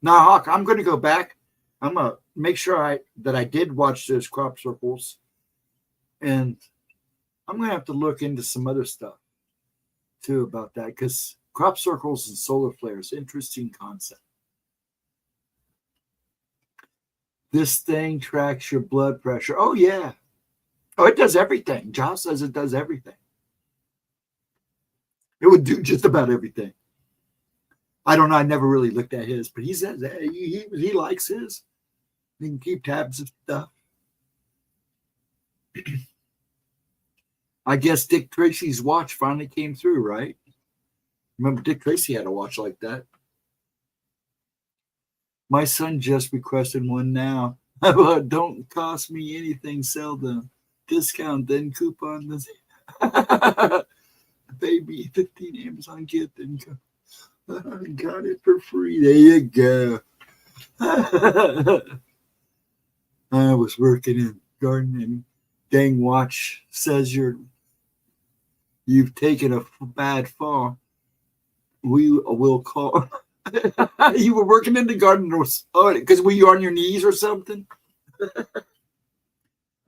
Now, Hawk, I'm going to go back. I'm going to make sure that I did watch those crop circles. And I'm going to have to look into some other stuff too about that, because crop circles and solar flares, interesting concept. This thing tracks your blood pressure. Oh, yeah. Oh, it does everything. Josh says it does everything. It would do just about everything. I don't know. I never really looked at his, but he says that he likes his. He can keep tabs of stuff. I guess Dick Tracy's watch finally came through, right? Remember, Dick Tracy had a watch like that. My son just requested one now. Don't cost me anything, sell them. Discount, then coupon. This. Baby, 15 Amazon gift. Then got it for free. There you go. I was working in gardening. Dang watch says you've taken a bad fall. We will call. You were working in the garden, because were you on your knees or something?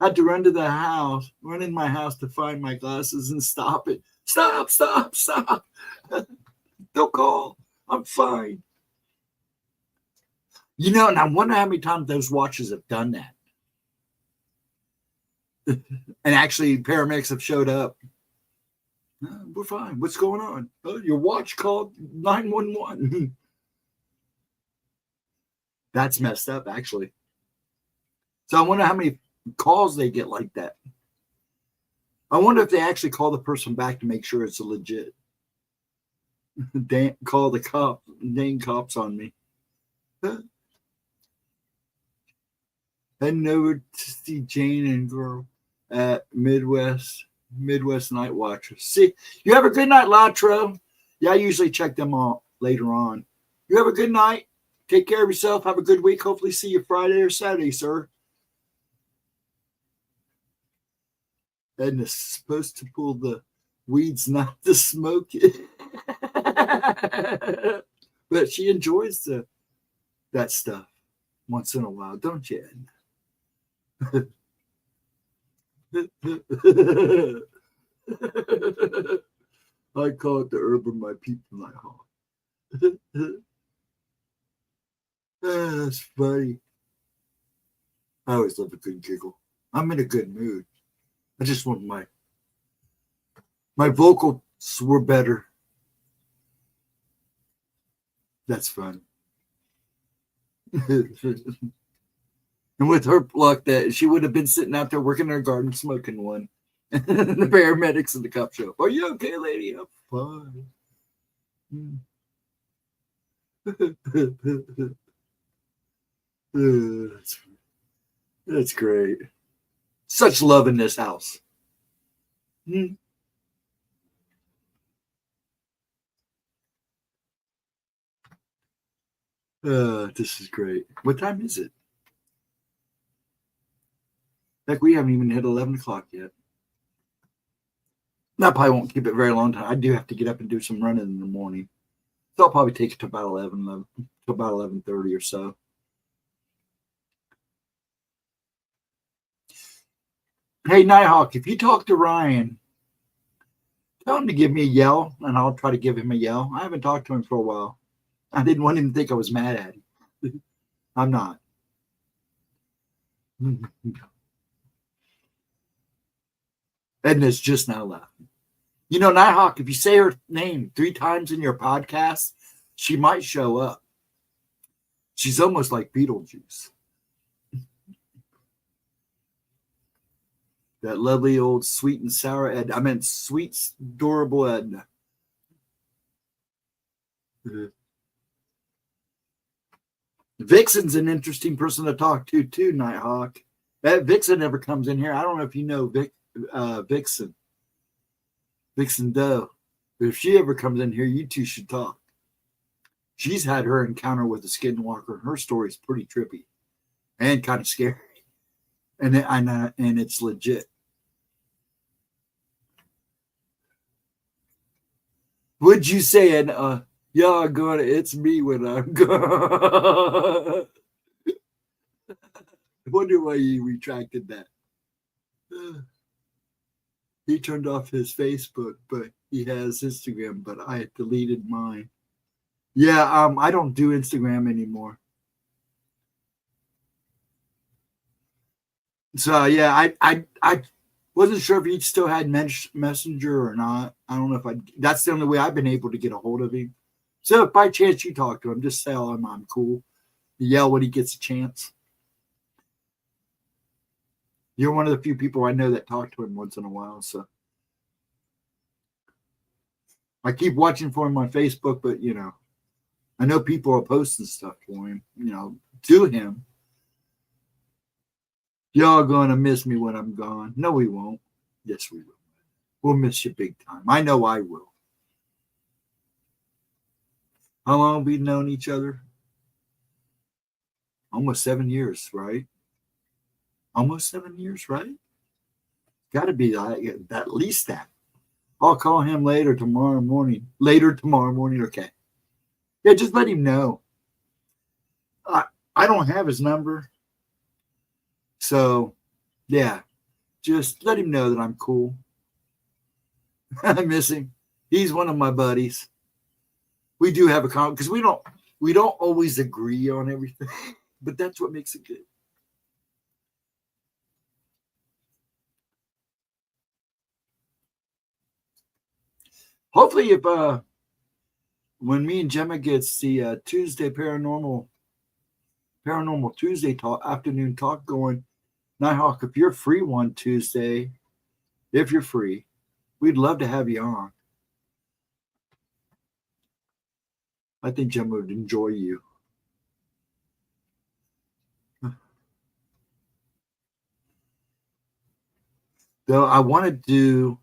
I had to run in my house to find my glasses and stop it. Stop. Don't call. I'm fine. And I wonder how many times those watches have done that. And actually, paramedics have showed up. We're fine. What's going on? Oh, your watch called 911. That's messed up, actually. So I wonder how many calls they get like that. I wonder if they actually call the person back to make sure it's a legit. Call the cop. Dang cops on me. Heading over to see Jane and girl at Midwest Night Watchers. See, you have a good night, Latro. Yeah, I usually check them all later on. You have a good night. Take care of yourself. Have a good week. Hopefully see you Friday or Saturday, sir. Edna's supposed to pull the weeds, not to smoke it. But she enjoys that stuff once in a while, don't you, Edna? I call it the herb of my people night hall. That's funny. I always love a good giggle. I'm in a good mood. I just want my vocals were better. That's fun. And with her luck, that she would have been sitting out there working in her garden smoking one. The paramedics in the cop show. Are you okay, lady? I'm fine. That's great. Such love in this house. This is great. What time is it? Heck, we haven't even hit 11 o'clock yet. I probably won't keep it very long time. I do have to get up and do some running in the morning. So I'll probably take it to about 11:30 or so. Hey, Nighthawk, if you talk to Ryan, tell him to give me a yell, and I'll try to give him a yell. I haven't talked to him for a while. I didn't want him to think I was mad at him. I'm not. Edna's just now laughing. Nighthawk, if you say her name 3 times in your podcast, she might show up. She's almost like Beetlejuice. That lovely old sweet and sour Edna. I meant sweet, adorable Edna. Vixen's an interesting person to talk to, too, Nighthawk. That Vixen never comes in here. I don't know if you know Vixen. Vixen Doe. But if she ever comes in here, you two should talk. She's had her encounter with the skinwalker. Her story's pretty trippy and kind of scary. And it's legit. Would you say y'all gonna, it's me when I'm gone. I wonder why you retracted that. He turned off his Facebook, but he has Instagram, but I deleted mine. Yeah, I don't do Instagram anymore. So yeah, I wasn't sure if he still had Messenger or not. I don't know if that's the only way I've been able to get a hold of him. So if by chance you talk to him, just say, "Oh, I'm cool." Yell when he gets a chance. You're one of the few people I know that talk to him once in a while. So I keep watching for him on Facebook, but I know people are posting stuff for him, to him. Y'all gonna miss me when I'm gone. No, we won't. Yes, we will. We'll miss you big time. I know I will. How long have we known each other? Almost 7 years, right? Almost 7 years, right? Got to be at least that. I'll call him later tomorrow morning. Okay. Yeah, just let him know. I don't have his number. So, yeah, just let him know that I'm cool. I miss him. He's one of my buddies. We do have a comment because we don't always agree on everything, but that's what makes it good. Hopefully, if when me and Gemma gets the Tuesday paranormal Tuesday afternoon talk going, Nighthawk, if you're free one Tuesday, if you're free, we'd love to have you on. I think Gemma would enjoy you. Though I want to do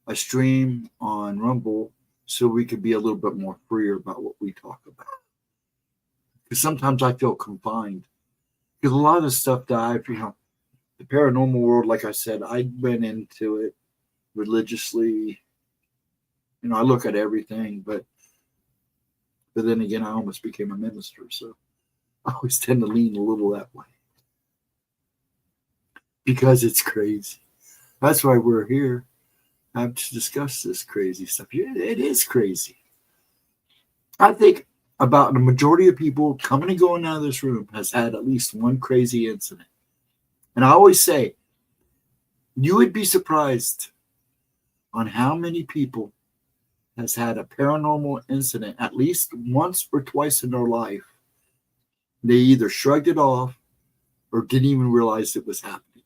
a stream on Rumble so we could be a little bit more freer about what we talk about. Because sometimes I feel confined. Because a lot of the stuff that the paranormal world, like I said, I went into it religiously. I look at everything, but then again, I almost became a minister, so I always tend to lean a little that way. Because it's crazy. That's why we're here. I have to discuss this crazy stuff. It is crazy. I think about the majority of people coming and going out of this room has had at least one crazy incident. And I always say, you would be surprised on how many people has had a paranormal incident at least once or twice in their life. They either shrugged it off or didn't even realize it was happening.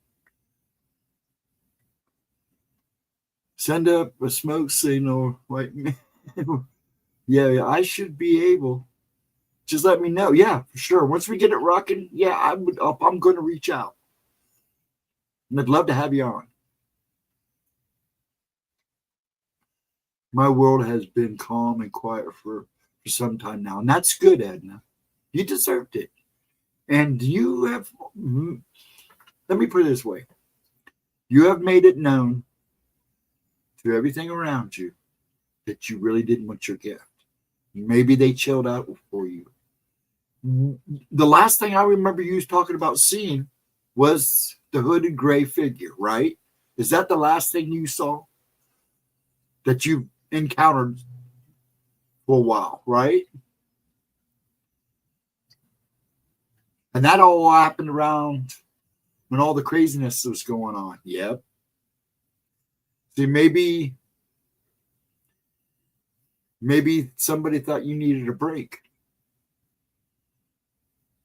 Send up a smoke signal, white man. Yeah, I should be able. Just let me know. Yeah, for sure. Once we get it rocking, yeah, I'm going to reach out. And I'd love to have you on. My world has been calm and quiet for some time now. And that's good, Edna. You deserved it. And you have, let me put it this way. You have made it known to everything around you that you really didn't want your gift. Maybe they chilled out for you. The last thing I remember you talking about seeing was the hooded gray figure, right? Is that the last thing you saw that you encountered for a while, right? And that all happened around when all the craziness was going on. Yep. See, maybe somebody thought you needed a break.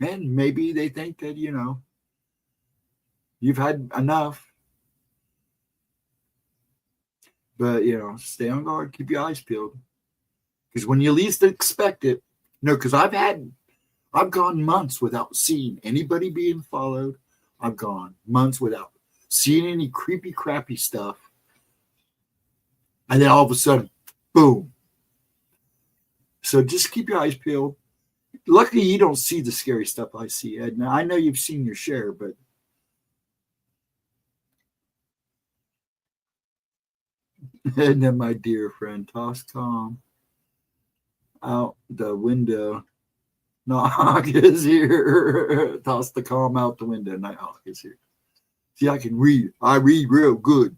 And maybe they think that, you've had enough. But, stay on guard. Keep your eyes peeled. Because when you least expect it, because I've gone months without seeing anybody being followed. I've gone months without seeing any creepy, crappy stuff. And then all of a sudden, boom. So just keep your eyes peeled. Luckily, you don't see the scary stuff I see, Edna. I know you've seen your share, but Edna, my dear friend, toss calm out the window. Nighthawk is here. Toss the calm out the window. Nighthawk is here. See, I can read. I read real good.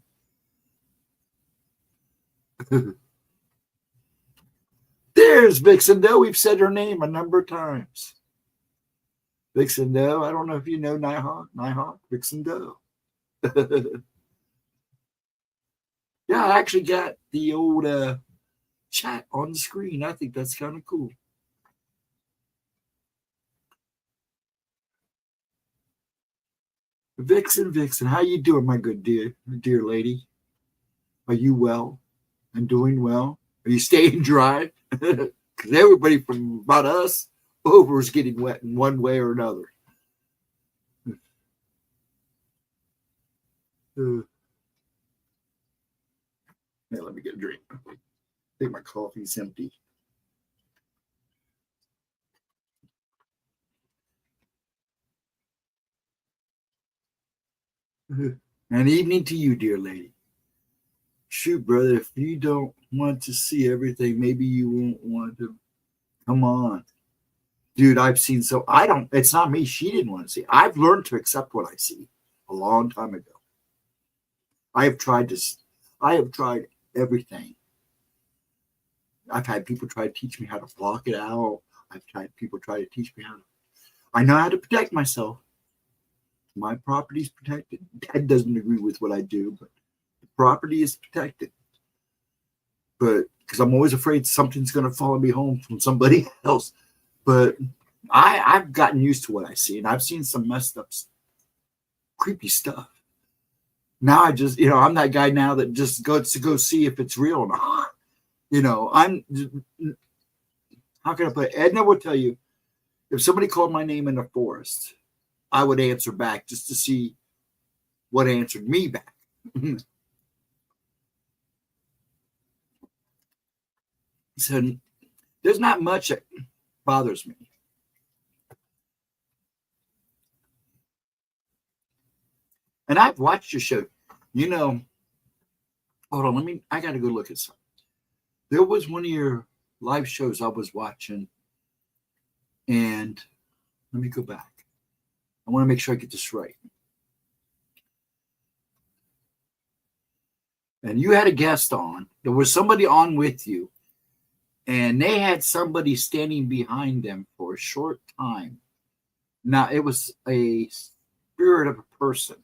There's Vixen Doe. We've said her name a number of times. Vixen Doe. I don't know if you know Nighthawk, Vixen Doe. Yeah, I actually got the old chat on the screen. I think that's kind of cool. Vixen, how you doing, my good dear lady? Are you well and doing well? Are you staying dry? Because everybody from about us over is getting wet in one way or another. Yeah, let me get a drink. I think my coffee's empty. And evening to you, dear lady. Shoot, brother, if you don't want to see everything, maybe you won't want to. Come on. Dude, I've seen so I don't, it's not me. She didn't want to see. I've learned to accept what I see a long time ago. I have tried everything. I've had people try to teach me how to block it out. I've tried people try to teach me how to, I know how to protect myself. My property is protected. Dad doesn't agree with what I do, but the property is protected. But because I'm always afraid something's going to follow me home from somebody else. But I've gotten used to what I see, and I've seen some messed up, creepy stuff. Now I just, I'm that guy now that just goes to go see if it's real or not. I'm, how can I put it? Edna will tell you, if somebody called my name in the forest, I would answer back just to see what answered me back. So there's not much that bothers me. And I've watched your show. Hold on, I got to go look at something. There was one of your live shows I was watching, and let me go back. I want to make sure I get this right. And you had a guest on. There was somebody on with you, and they had somebody standing behind them for a short time. Now, it was a spirit of a person.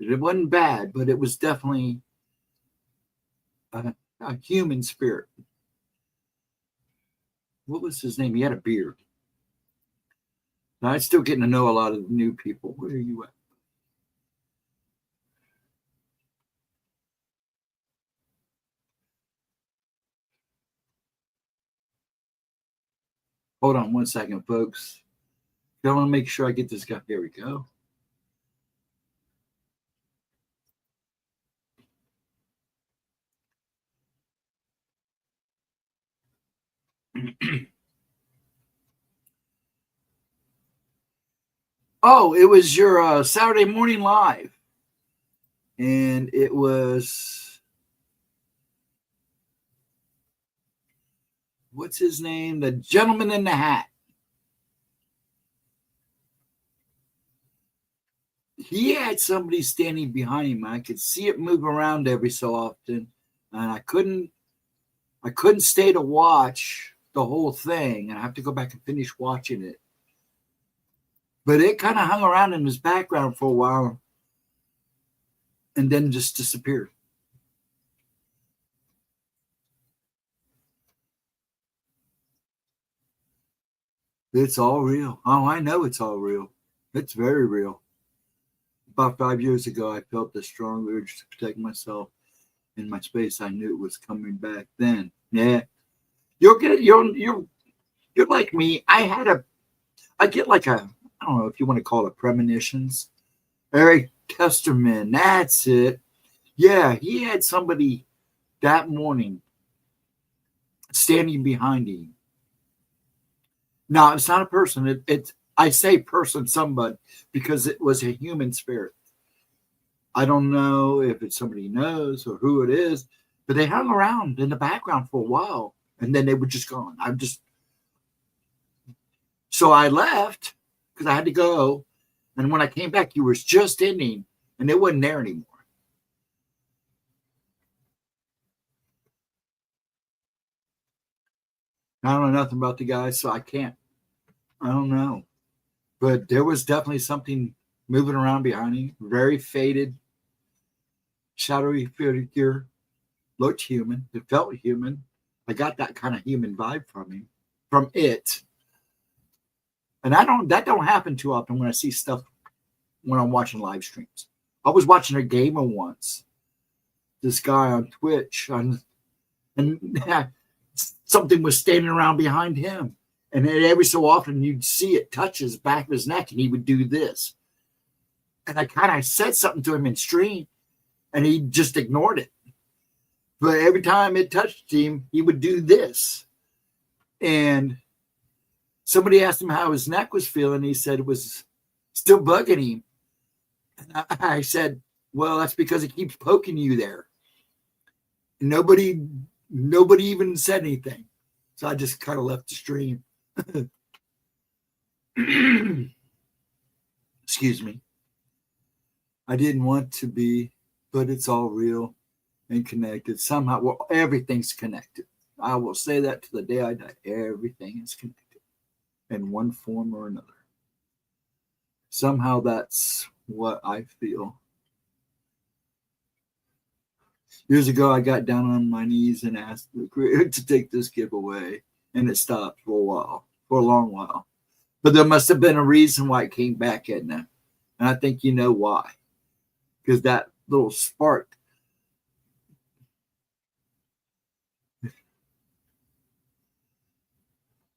It wasn't bad, but it was definitely a human spirit. What was his name? He had a beard. Now, I'm still getting to know a lot of new people. Where are you at? Hold on one second, folks. I want to make sure I get this guy. Here we go. Oh, it was your Saturday morning live. And it was, what's his name? The gentleman in the hat. He had somebody standing behind him. I could see it move around every so often. And I couldn't stay to watch the whole thing. And I have to go back and finish watching it. But it kind of hung around in his background for a while and then just disappeared. It's all real. Oh, I know it's all real. It's very real. About 5 years ago, I felt a strong urge to protect myself in my space. I knew it was coming back then. Yeah. You're like me. I get like I don't know if you want to call it premonitions. Eric Testerman, that's it. Yeah, he had somebody that morning standing behind him. Now, it's not a person. I say person, somebody, because it was a human spirit. I don't know if it's somebody he knows or who it is, but they hung around in the background for a while, and then they were just gone. So I left because I had to go, and when I came back, you were just ending, and it wasn't there anymore. I don't know nothing about the guy, so I don't know. But there was definitely something moving around behind him, very faded, shadowy figure. Looked human. It felt human. I got that kind of human vibe from it. And that don't happen too often when I see stuff when I'm watching live streams. I was watching a gamer once. This guy on Twitch, and something was standing around behind him. And then every so often you'd see it touch his back of his neck, and he would do this. And I kind of said something to him in stream, and he just ignored it. But every time it touched him, he would do this. And somebody asked him how his neck was feeling. He said it was still bugging him. And I said, well, that's because it keeps poking you there. And nobody even said anything. So I just kind of left the stream. Excuse me. I didn't want to be, but it's all real and connected. Somehow, well, everything's connected. I will say that to the day I die. Everything is connected in one form or another. Somehow that's what I feel. Years ago, I got down on my knees and asked the creator to take this giveaway, and it stopped for a while, for a long while. But there must have been a reason why it came back, Edna. And I think you know why. Because that little spark.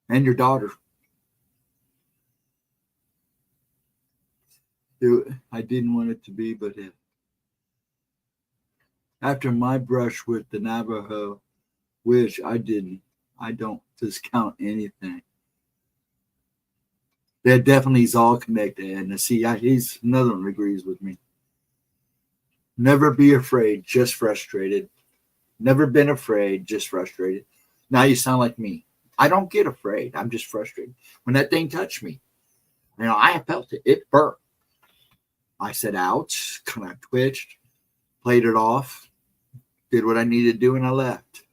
And your daughter. I didn't want it to be, but it. After my brush with the Navajo, which I don't discount anything. That definitely is all connected. And see, he's another one agrees with me. Never be afraid, just frustrated. Never been afraid, just frustrated. Now you sound like me. I don't get afraid. I'm just frustrated. When that thing touched me, I felt it. It burnt. I said, ouch, kind of twitched, played it off, did what I needed to do, and I left.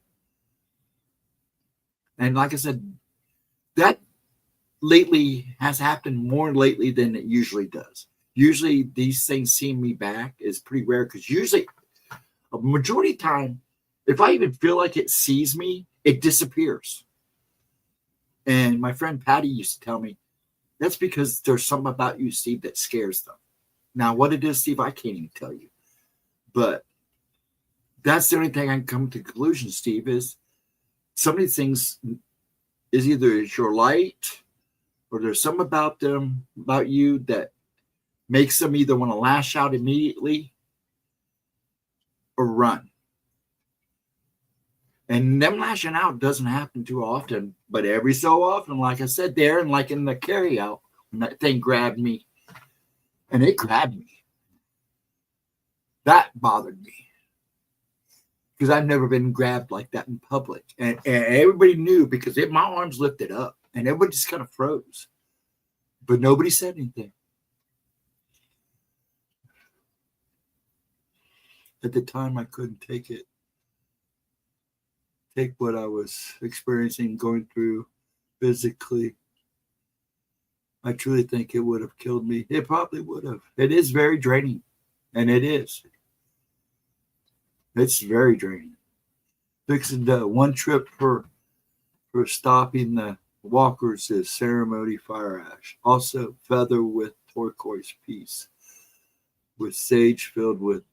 And like I said, that lately has happened more lately than it usually does. Usually these things seeing me back is pretty rare because usually a majority of the time, if I even feel like it sees me, it disappears. And my friend Patty used to tell me, that's because there's something about you, Steve, that scares them. Now, what it is, Steve, I can't even tell you. But that's the only thing I can come to conclusion, Steve, is some of these things is either it's your light or there's something about them, about you that makes them either want to lash out immediately or run. And them lashing out doesn't happen too often, but every so often, like I said there, and like in the carry out, when that thing grabbed me, and it grabbed me. That bothered me. Because I've never been grabbed like that in public. And everybody knew because my arms lifted up, and everybody just kind of froze. But nobody said anything. At the time, I couldn't take it. Take what I was experiencing, going through physically. I truly think it would have killed me. It probably would have. It is very draining. And it is. It's very draining. Fixing the one trip for stopping the walkers is ceremony fire ash. Also feather with turquoise piece. With sage filled with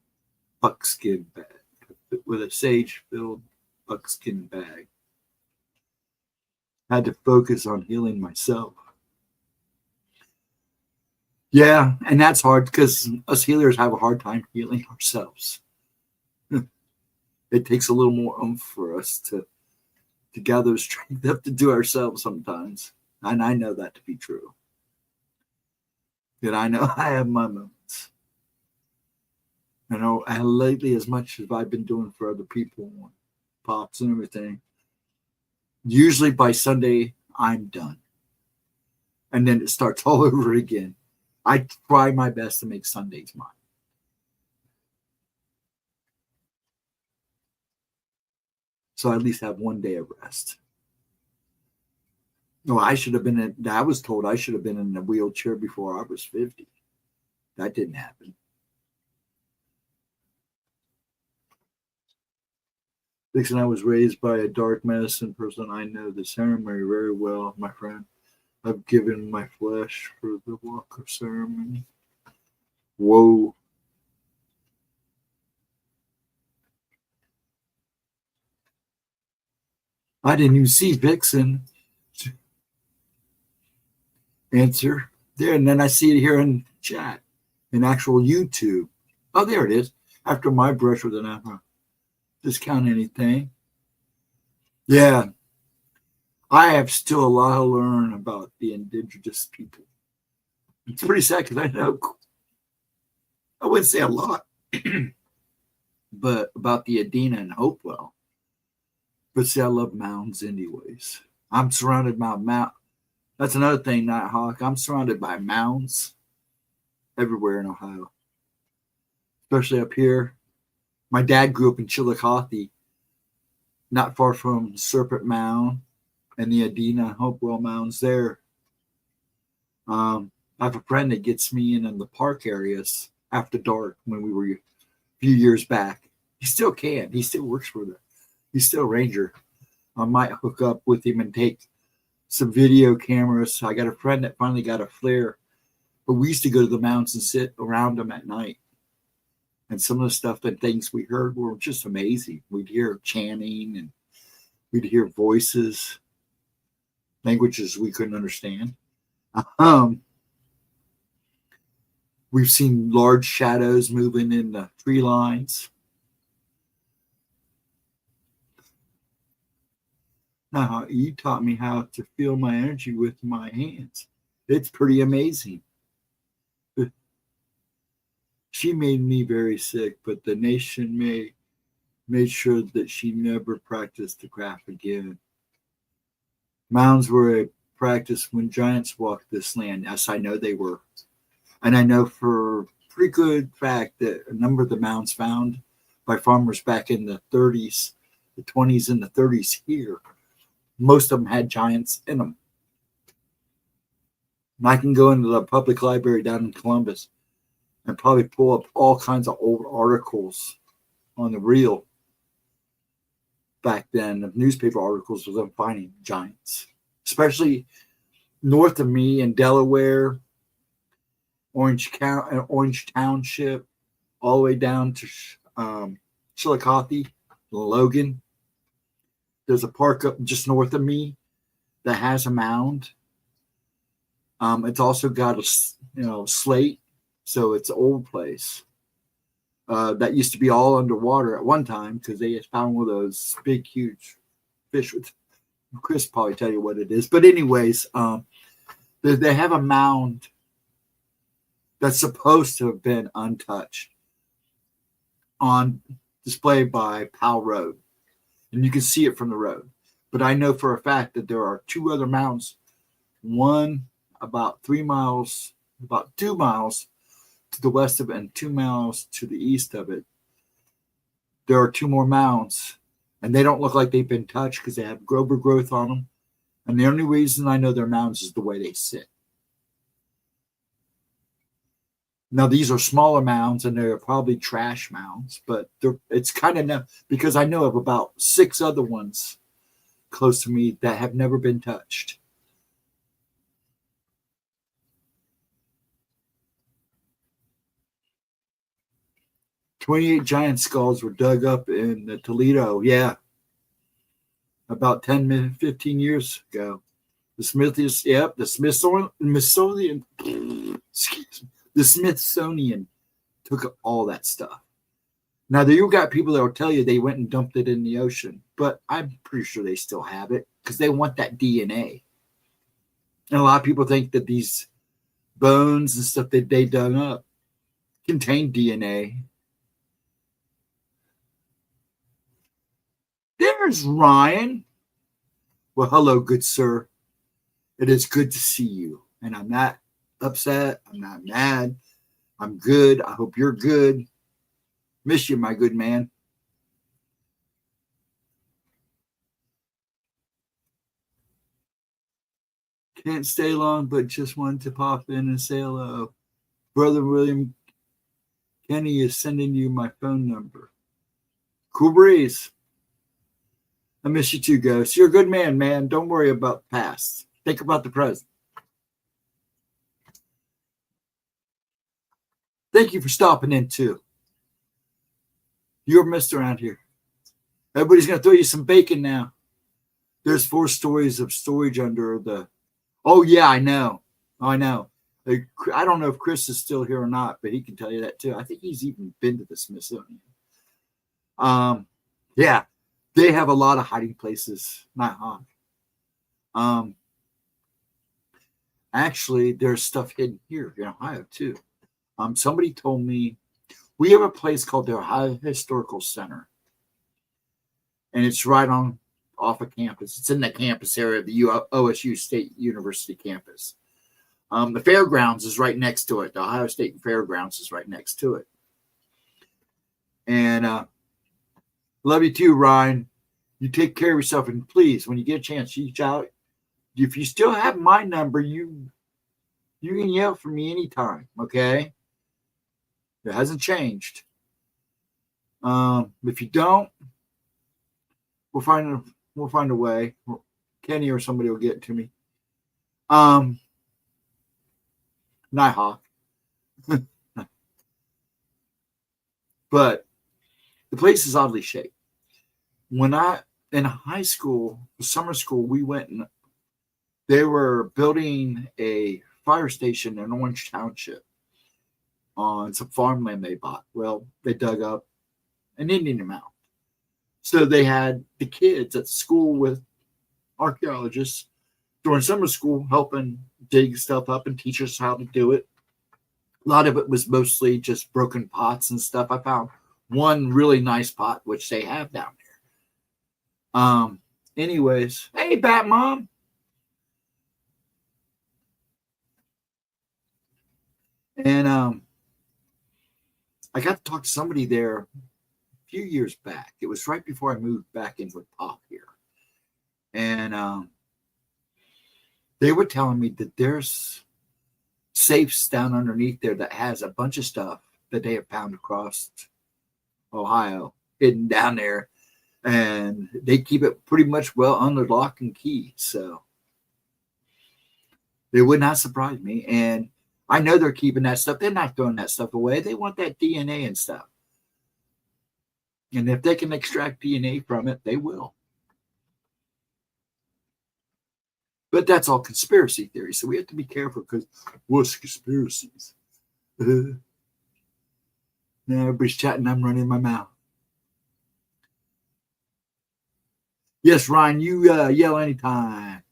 buckskin bag. With a sage filled buckskin bag. Had to focus on healing myself. Yeah, and that's hard because us healers have a hard time healing ourselves. It takes a little more oomph for us to gather strength up to do ourselves sometimes. And I know that to be true. And I know I have my moments. I know, and lately, as much as I've been doing for other people, pops and everything, usually by Sunday, I'm done. And then it starts all over again. I try my best to make Sundays mine. So I at least have one day of rest. No, I was told I should have been in a wheelchair before I was 50. That didn't happen. Dixon, I was raised by a dark medicine person. I know the ceremony very well, my friend. I've given my flesh for the walk of ceremony. Whoa. I didn't even see Vixen answer there. And then I see it here in chat, in actual YouTube. Oh, there it is. After my brush with an apple. Discount anything. Yeah. I have still a lot to learn about the indigenous people. It's pretty sad because I know, I wouldn't say a lot, but about the Adena and Hopewell. But see, I love mountains anyways. I'm surrounded by mountains. That's another thing, Nighthawk. I'm surrounded by mounds everywhere in Ohio, especially up here. My dad grew up in Chillicothe, not far from Serpent Mound and the Adena Hopewell Mounds there. I have a friend that gets me in the park areas after dark when we were a few years back. He still can. He still works for them. He's still a ranger. I might hook up with him and take some video cameras. I got a friend that finally got a flare, but we used to go to the mountains and sit around them at night. And some of the stuff and things we heard were just amazing. We'd hear chanting and we'd hear voices, languages we couldn't understand. We've seen large shadows moving in the tree lines. Now, you taught me how to feel my energy with my hands. It's pretty amazing. She made me very sick, but the nation made sure that she never practiced the craft again. Mounds were a practice when giants walked this land. Yes, I know they were. And I know for a pretty good fact that a number of the mounds found by farmers back in the 30s, the 20s and the 30s here, most of them had giants in them. And I can go into the public library down in Columbus and probably pull up all kinds of old articles on the reel back then of newspaper articles of them finding giants, especially north of me in Delaware, Orange Township, all the way down to Chillicothe, Logan. There's a park up just north of me that has a mound. It's also got a slate, so it's an old place that used to be all underwater at one time because they had found one of those big, huge fish. With Chris probably tell you what it is, but anyways, they have a mound that's supposed to have been untouched on display by Powell Road. And you can see it from the road. But I know for a fact that there are two other mounds, one about 2 miles to the west of it and 2 miles to the east of it. There are two more mounds, and they don't look like they've been touched because they have overgrowth on them. And the only reason I know they're mounds is the way they sit. Now, these are smaller mounds, and they're probably trash mounds, but it's kind of because I know of about 6 other ones close to me that have never been touched. "28 giant skulls were dug up in Toledo." Yeah, about 10, 15 years ago. The Smithsonian took all that stuff. Now, you got people that will tell you they went and dumped it in the ocean, but I'm pretty sure they still have it because they want that DNA. And a lot of people think that these bones and stuff that they dug up contain DNA. There's Ryan. Well, hello, good sir. It is good to see you. And I'm not upset. I'm not mad. I'm good. I hope you're good. Miss you, my good man. Can't stay long, but just wanted to pop in and say hello. Brother William Kenny is sending you my phone number. Cool breeze. I miss you too, Ghost. You're a good man, man. Don't worry about the past. Think about the present. Thank you for stopping in, too. You're missed around here. Everybody's going to throw you some bacon now. There's 4 stories of storage under the... Oh, yeah, I know. I know. I don't know if Chris is still here or not, but he can tell you that, too. I think he's even been to the Smithsonian. Yeah, they have a lot of hiding places. Not hard. Actually, there's stuff hidden here in Ohio, too. Somebody told me we have a place called the Ohio Historical Center, and it's right on off of campus. It's in the campus area of the OSU State University campus. The fairgrounds is right next to it. The Ohio State Fairgrounds is right next to it. And love you too, Ryan. You take care of yourself, and please, when you get a chance, reach out. If you still have my number, you can yell for me anytime. Okay. It hasn't changed. If you don't, we'll find a way. Kenny or somebody will get it to me. Nighthawk. But the place is oddly shaped. When in high school, summer school, we went and they were building a fire station in Orange Township on some farmland they bought. Well, they dug up an Indian mound. So they had the kids at school with archaeologists during summer school helping dig stuff up and teach us how to do it. A lot of it was mostly just broken pots and stuff. I found one really nice pot, which they have down there. Anyways, hey, Bat Mom. And I got to talk to somebody there a few years back. It was right before I moved back in with Pop here. And they were telling me that there's safes down underneath there that has a bunch of stuff that they have found across Ohio hidden down there. And they keep it pretty much well under lock and key. So it would not surprise me. And I know they're keeping that stuff. They're not throwing that stuff away. They want that DNA and stuff. And if they can extract DNA from it, they will. But that's all conspiracy theory. So we have to be careful because what's conspiracies? Now everybody's chatting. I'm running my mouth. Yes, Ryan, you yell anytime.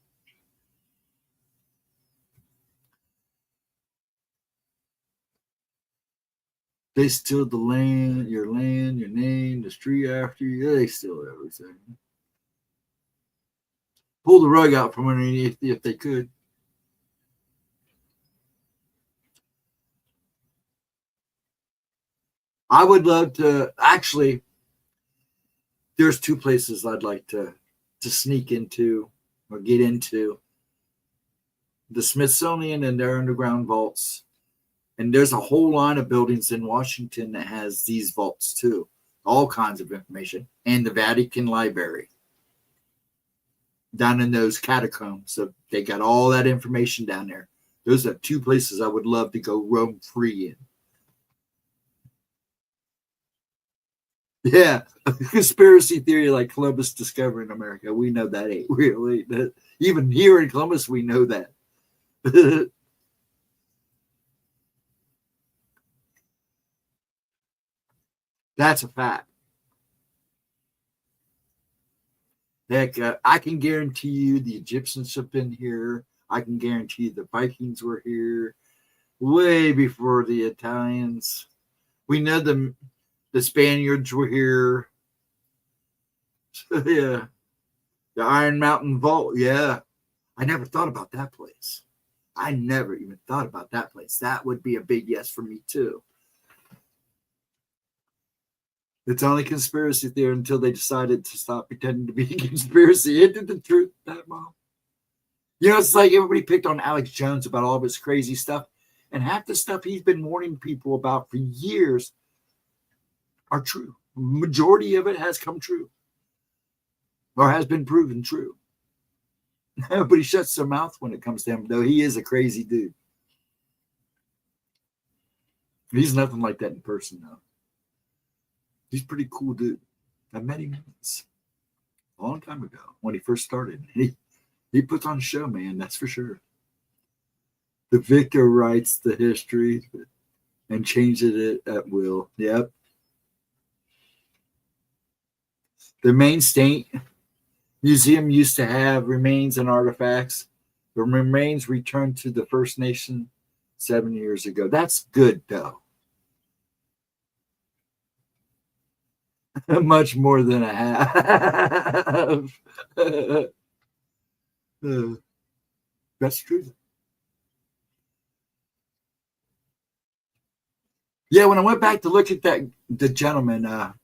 They steal the land, your name, the street after you. They steal everything. Pull the rug out from underneath if they could. I would love to, actually, there's 2 places I'd like to sneak into or get into. The Smithsonian and their underground vaults. And there's a whole line of buildings in Washington that has these vaults too. All kinds of information. And the Vatican Library. Down in those catacombs. So they got all that information down there. Those are 2 places I would love to go roam free in. Yeah. A conspiracy theory like Columbus discovering America. We know that ain't really. Even here in Columbus, we know that. That's a fact. Heck, I can guarantee you the Egyptians have been here. I can guarantee you the Vikings were here way before the Italians. We know the Spaniards were here. Yeah. The Iron Mountain Vault. Yeah. I never thought about that place. I never even thought about that place. That would be a big yes for me too. It's only conspiracy theory until they decided to stop pretending to be a conspiracy. Isn't the truth, that Mom? You know, it's like everybody picked on Alex Jones about all of his crazy stuff. And half the stuff he's been warning people about for years are true. Majority of it has come true. or has been proven true. Nobody shuts their mouth when it comes to him, though he is a crazy dude. He's nothing like that in person, though. He's a pretty cool dude. I met him a long time ago when he first started. He puts on a show, man, that's for sure. The victor writes the history and changes it at will. Yep. The Maine State Museum used to have remains and artifacts. The remains returned to the First Nation 7 years ago. That's good, though. Much more than a half. That's true. Yeah, when I went back to look at the gentleman, I'm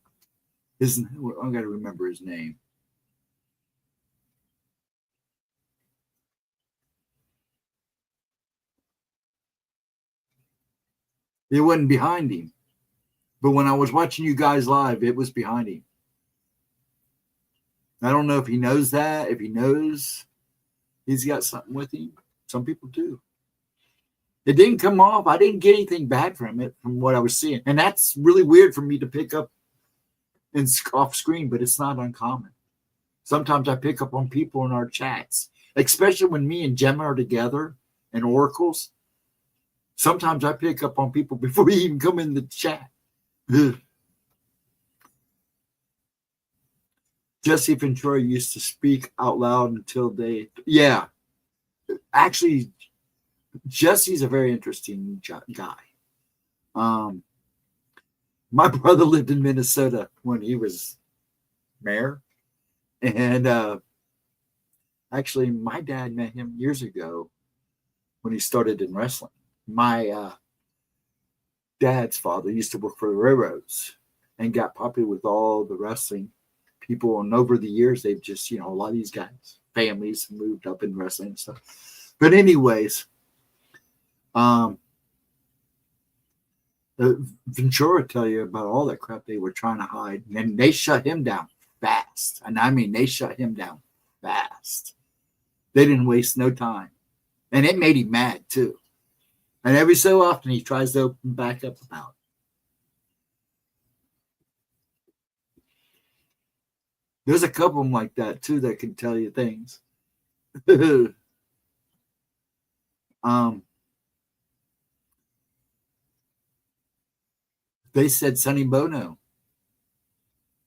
going to remember his name. It wasn't behind him. But when I was watching you guys live, it was behind him. I don't know if he knows that. If he knows he's got something with him. Some people do. It didn't come off. I didn't get anything bad from it, from what I was seeing. And that's really weird for me to pick up and off screen, but it's not uncommon. Sometimes I pick up on people in our chats, especially when me and Gemma are together in oracles. Sometimes I pick up on people before we even come in the chat. Jesse Ventura used to speak out loud until they... Yeah. Actually, Jesse's a very interesting guy. My brother lived in Minnesota when he was mayor. And actually, my dad met him years ago when he started in wrestling. My dad's father used to work for the railroads and got popular with all the wrestling people. And over the years, they've just, a lot of these guys, families moved up in wrestling and stuff. But anyways, Ventura tell you about all that crap they were trying to hide. And they shut him down fast. And I mean, they shut him down fast. They didn't waste no time. And it made him mad, too. And every so often, he tries to open back up about it. There's a couple of them like that, too, that can tell you things. They said Sonny Bono,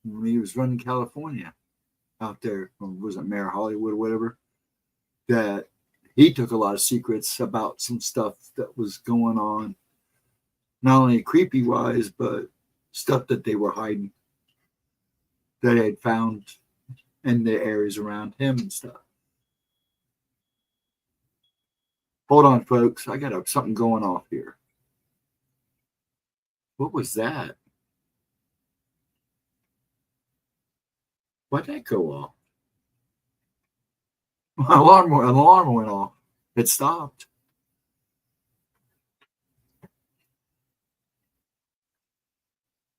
when he was running California out there, or was it Mayor Hollywood or whatever, that he took a lot of secrets about some stuff that was going on, not only creepy wise, but stuff that they were hiding that they had found in the areas around him and stuff. Hold on, folks. I got something going off here. What was that? Why'd that go off? My alarm went off. It stopped.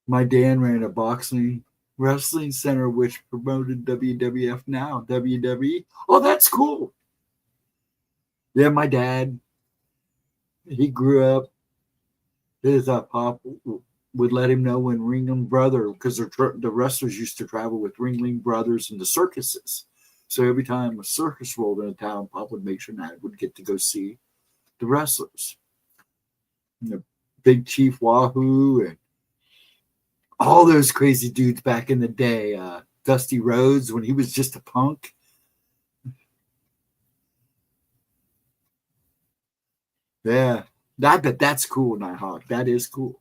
My dad ran a boxing wrestling center which promoted WWF now, WWE. Oh, that's cool. Yeah, my dad, he grew up, his pop would let him know when Ringling Brother, because the wrestlers used to travel with Ringling Brothers and the circuses. So every time a circus rolled into town, Pop would make sure Dad would get to go see the wrestlers. Big Chief Wahoo and all those crazy dudes back in the day. Dusty Rhodes, when he was just a punk. Yeah, I bet that's cool, Nighthawk. That is cool.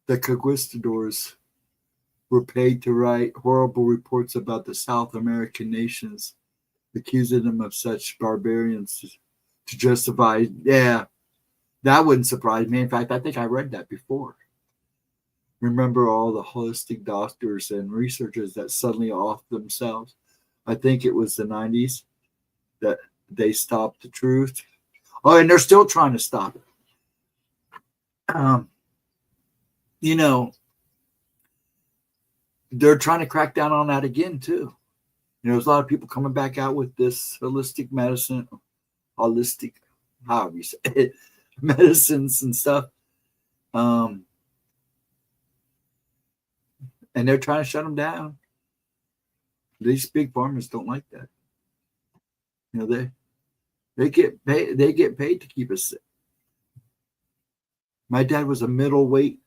The conquistadors were paid to write horrible reports about the South American nations, accusing them of such barbarians to justify. Yeah, that wouldn't surprise me. In fact, I think I read that before. Remember all the holistic doctors and researchers that suddenly off themselves? I think it was the 90s that they stopped the truth. Oh, and they're still trying to stop it. they're trying to crack down on that again too. There's a lot of people coming back out with this holistic medicine, however you say it, medicines and stuff. And they're trying to shut them down. These big farmers don't like that. They get paid to keep us sick. My dad was a middleweight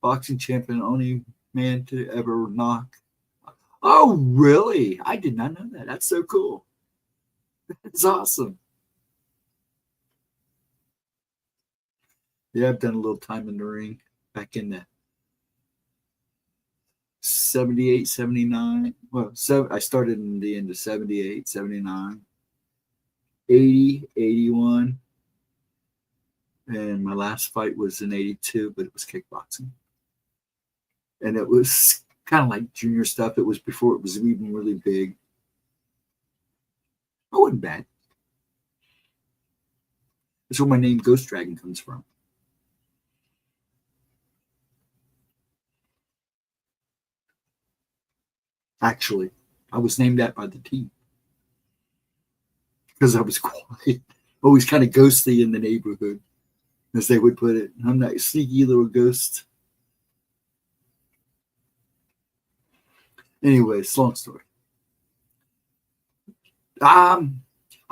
boxing champion, only man to ever knock. Oh, really? I did not know that. That's so cool. That's awesome. Yeah, I've done a little time in the ring back in the 78, 79. Well, I started in the end of 78, 79, 80, 81. And my last fight was in 82, but it was kickboxing. And it was kind of like junior stuff. It was before it was even really big. I wasn't bad. That's where my name Ghost Dragon comes from. Actually, I was named that by the team. Because I was quiet. Always kind of ghostly in the neighborhood, as they would put it. I'm that sneaky little ghost. Anyways, long story. I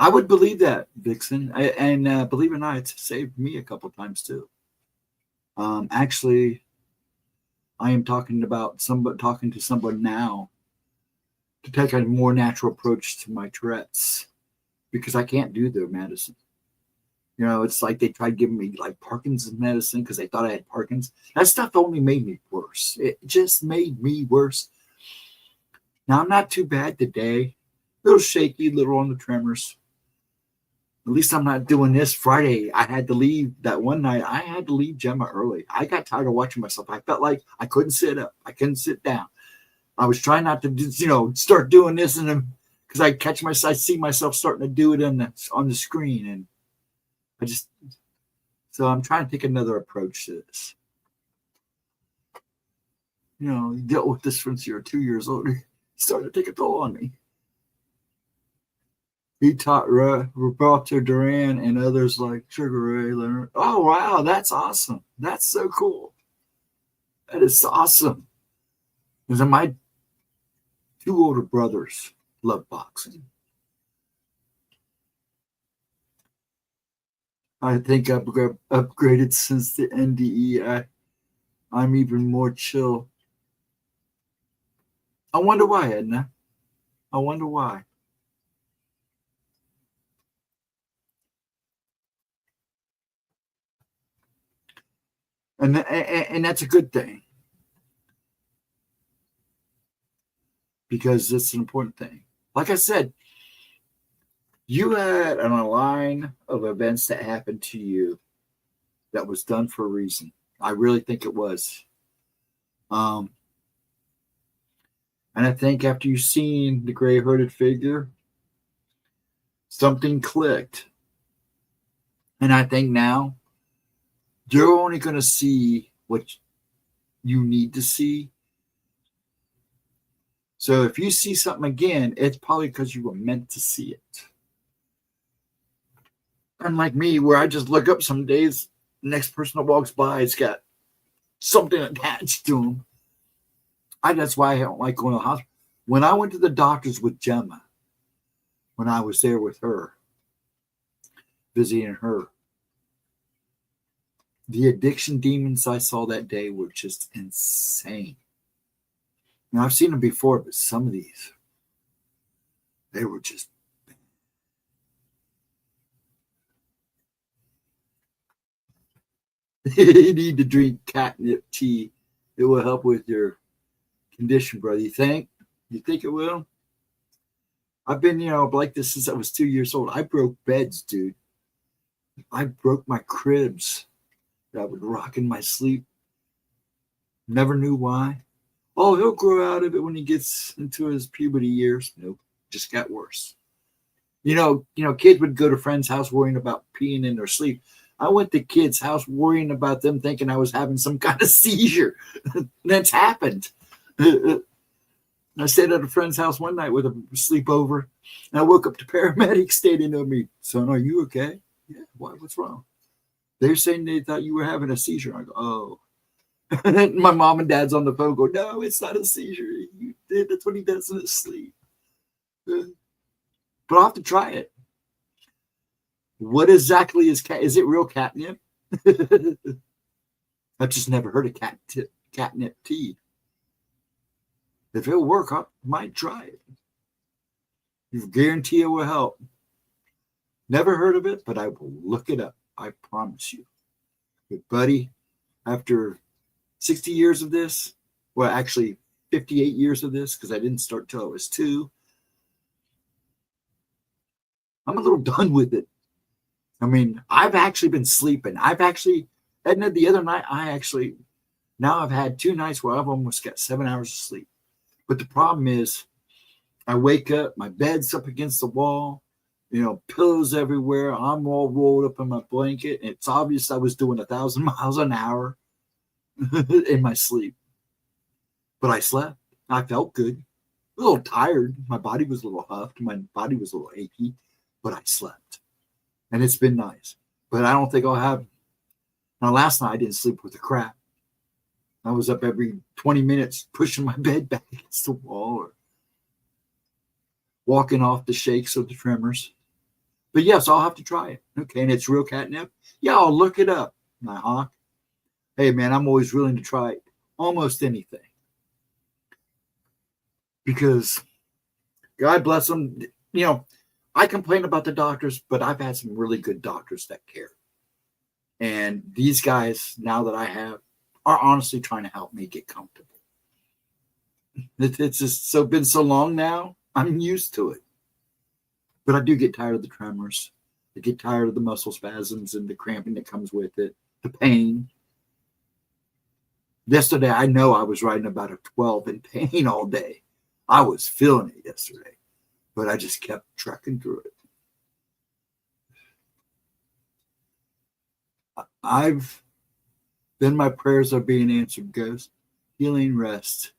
would believe that, Vixen, and believe it or not, it's saved me a couple times too. Actually, I am talking to someone now to take a more natural approach to my Tourette's because I can't do their medicine. It's like they tried giving me like Parkinson's medicine because they thought I had Parkinson's. That stuff only made me worse. It just made me worse. Now, I'm not too bad today. A little shaky, a little on the tremors. At least I'm not doing this. Friday, I had to leave. That one night, I had to leave Gemma early. I got tired of watching myself. I felt like I couldn't sit up. I couldn't sit down. I was trying not to, start doing this, and because I see myself starting to do it on the screen, and so I'm trying to take another approach to this. You dealt with this since you're 2 years old. It started to take a toll on me. He taught Roberto Duran and others like Sugar Ray Leonard. Oh, wow. That's awesome. That's so cool. That is awesome. Because my 2 older brothers love boxing. I think I've upgraded since the NDE. I'm even more chill. I wonder why, Edna. I wonder why. And that's a good thing. Because it's an important thing. Like I said, you had a line of events that happened to you that was done for a reason. I really think it was. And I think after you've seen the gray hooded figure, something clicked. And I think now you're only going to see what you need to see. So if you see something again, it's probably because you were meant to see it. Unlike me, where I just look up some days, the next person that walks by has got something attached to them. That's why I don't like going to the hospital. When I went to the doctors with Gemma, when I was there with her, visiting her, the addiction demons I saw that day were just insane. Now, I've seen them before, but some of these, they were just you need to drink catnip tea. It will help with your condition, brother. You think? You think it will? I've been, like this since I was 2 years old. I broke beds, dude. I broke my cribs that I would rock in my sleep. Never knew why. Oh, he'll grow out of it when he gets into his puberty years. Nope, just got worse. Kids would go to friends' house worrying about peeing in their sleep. I went to kids' house worrying about them thinking I was having some kind of seizure. That's happened. I stayed at a friend's house one night with a sleepover, and I woke up to paramedics standing over me. Son, are you okay? Yeah. Why? What's wrong? They're saying they thought you were having a seizure. I go, oh. And then my mom and dad's on the phone go, no, it's not a seizure. You did. That's what he does in his sleep. But I'll have to try it. What exactly is cat? Is it real catnip? I've just never heard of catnip tea. If it'll work, I might try it. You guarantee it will help. Never heard of it, but I will look it up. I promise you. But buddy, after 60 years of this, well, actually 58 years of this, because I didn't start till I was 2, I'm a little done with it. I mean, I've actually been sleeping. Edna, the other night, now I've had 2 nights where I've almost got 7 hours of sleep. But the problem is, I wake up, my bed's up against the wall, pillows everywhere. I'm all rolled up in my blanket. And it's obvious I was doing 1,000 miles an hour in my sleep. But I slept. I felt good. A little tired. My body was a little huffed. My body was a little achy. But I slept. And it's been nice. But I don't think I'll have... Now, last night I didn't sleep with a crap. I was up every 20 minutes pushing my bed back against the wall or walking off the shakes or the tremors. But yes, I'll have to try it. Okay, and it's real catnip? Yeah, I'll look it up, my hawk. Hey, man, I'm always willing to try almost anything. Because God bless them. I complain about the doctors, but I've had some really good doctors that care. And these guys, now that I have, are honestly trying to help me get comfortable. It's just been so long now, I'm used to it. But I do get tired of the tremors. I get tired of the muscle spasms and the cramping that comes with it, the pain. Yesterday, I know I was riding about a 12 in pain all day. I was feeling it yesterday, but I just kept trucking through it. Then my prayers are being answered, Ghost. Healing, rest.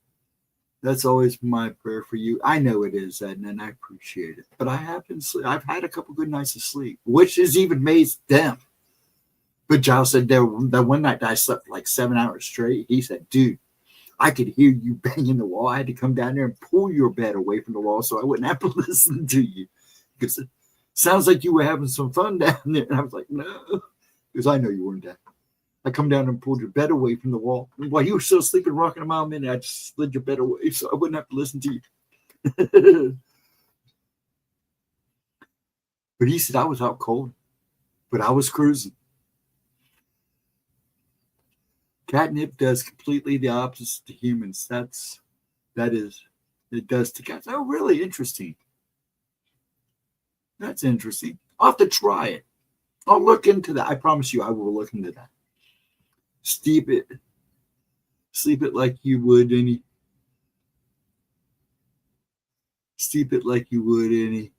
That's always my prayer for you. I know it is, Edna, and I appreciate it. But I've had a couple good nights of sleep, which has even made them. But Giles said that one night that I slept like 7 hours straight. He said, dude, I could hear you banging the wall. I had to come down there and pull your bed away from the wall so I wouldn't have to listen to you. Because it sounds like you were having some fun down there. And I was like, no, because I know you weren't down. I come down and pulled your bed away from the wall. And while you were still sleeping, rocking a mile a minute, I just slid your bed away so I wouldn't have to listen to you. But he said I was out cold, but I was cruising. Catnip does completely the opposite to humans. It does to cats. Oh, really interesting. That's interesting. I'll have to try it. I'll look into that. I promise you I will look into that. Sleep it like you would any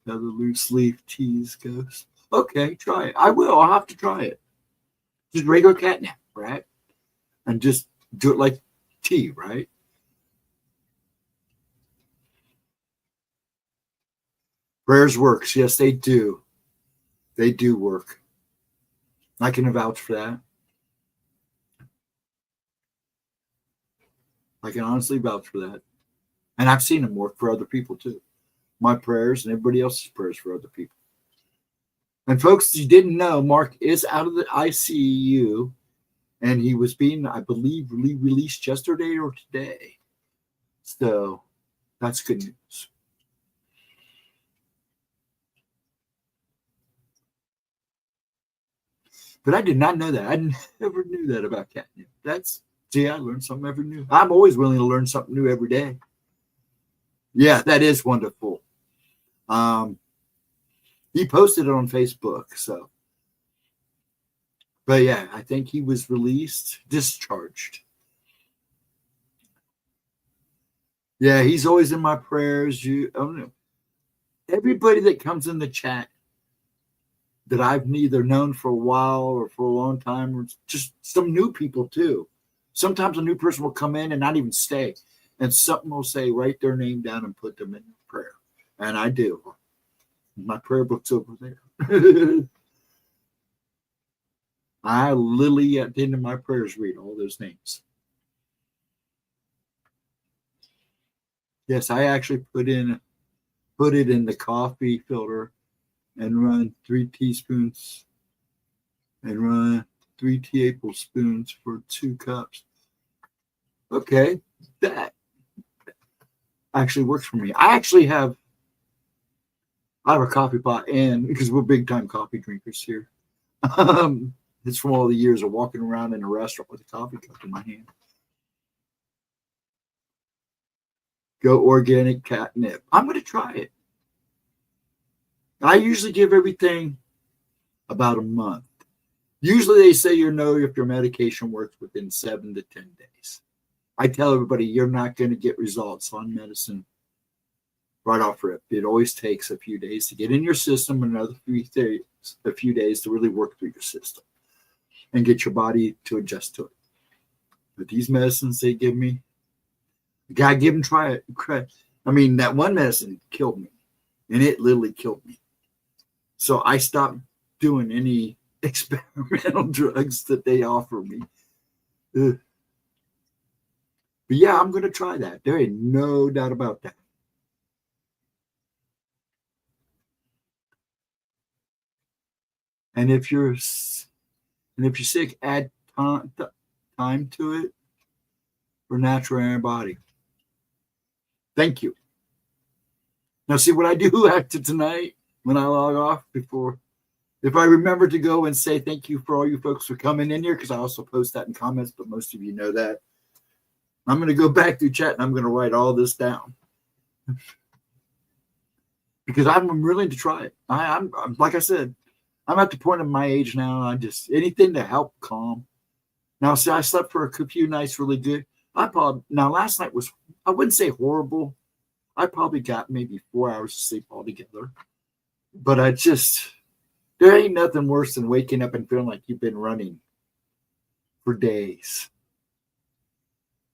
other loose leaf teas, Ghost. Okay, try it. I will. I'll have to try it. Just regular catnip, right? And just do it like tea, right? Prayers works. Yes, they do. They do work. I can vouch for that. I can honestly vouch for that. And I've seen them work for other people too. My prayers and everybody else's prayers for other people. And folks, you didn't know, Mark is out of the ICU. And he was being, I believe, released yesterday or today. So that's good news. But I did not know that. I never knew that about catnip. I learned something every new. I'm always willing to learn something new every day. Yeah, that is wonderful. He posted it on Facebook, so. But yeah, I think he was discharged. Yeah, he's always in my prayers. Everybody that comes in the chat that I've neither known for a while or for a long time, or just some new people too. Sometimes a new person will come in and not even stay. and something will say, write their name down and put them in prayer. And I do. My prayer book's over there. I literally, at the end of my prayers, read all those names. Yes, I actually put it in the coffee filter and run 3 teaspoons and run 3 tablespoons for 2 cups. Okay, that actually works for me. I have a coffee pot, and because we're big time coffee drinkers here. It's from all the years of walking around in a restaurant with a coffee cup in my hand. Go organic catnip. I'm going to try it. I usually give everything about a month. Usually they say you know if your medication works within 7 to 10 days. I tell everybody you're not going to get results on medicine right off rip. It always takes a few days to get in your system, another a few days to really work through your system and get your body to adjust to it. But these medicines they give me, gotta give them try it. I mean, that one medicine killed me, and it literally killed me. So I stopped doing any experimental drugs that they offer me. Ugh. But yeah, I'm going to try that. There ain't no doubt about that. And if you're sick, add time to it for natural antibody. Thank you. Now, see what I do after tonight when I log off before. If I remember to go and say thank you for all you folks for coming in here, because I also post that in comments, but most of you know that. I'm going to go back through chat and I'm going to write all this down because I'm willing to try it. I'm like I said, I'm at the point of my age now. I just anything to help calm. Now, see, I slept for a few nights really good. Now last night was, I wouldn't say horrible. I probably got maybe 4 hours of sleep altogether. But there ain't nothing worse than waking up and feeling like you've been running for days.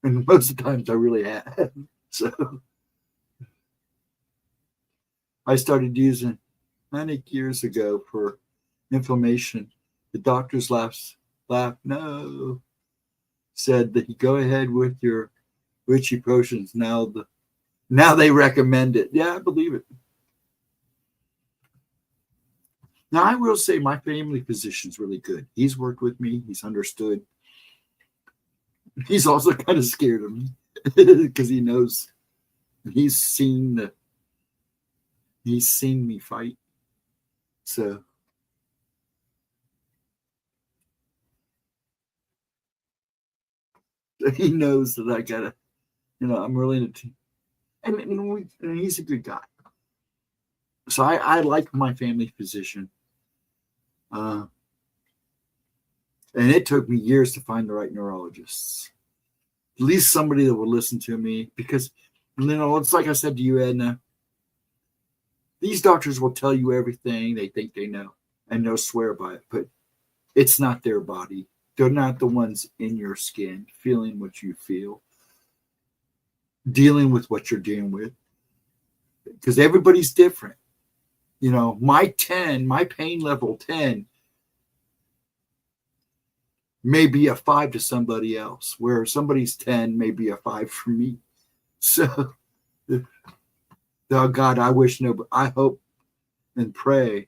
And most of the times I really have. So I started using Manic years ago for inflammation. The doctors laughed, no, said that you go ahead with your witchy potions. Now they recommend it. Yeah, I believe it. Now I will say my family physician's really good. He's worked with me. He's understood. He's also kind of scared of me because he knows he's seen me fight. So he knows that I gotta, I'm really and he's a good guy. So I like my family physician. And it took me years to find the right neurologists. At least somebody that would listen to me because, it's like I said to you, Edna, these doctors will tell you everything they think they know and they'll swear by it, but it's not their body. They're not the ones in your skin feeling what you feel, dealing with what you're dealing with, because everybody's different. My pain level 10 may be a 5 to somebody else, where somebody's 10 may be a 5 for me. So, oh God, I hope and pray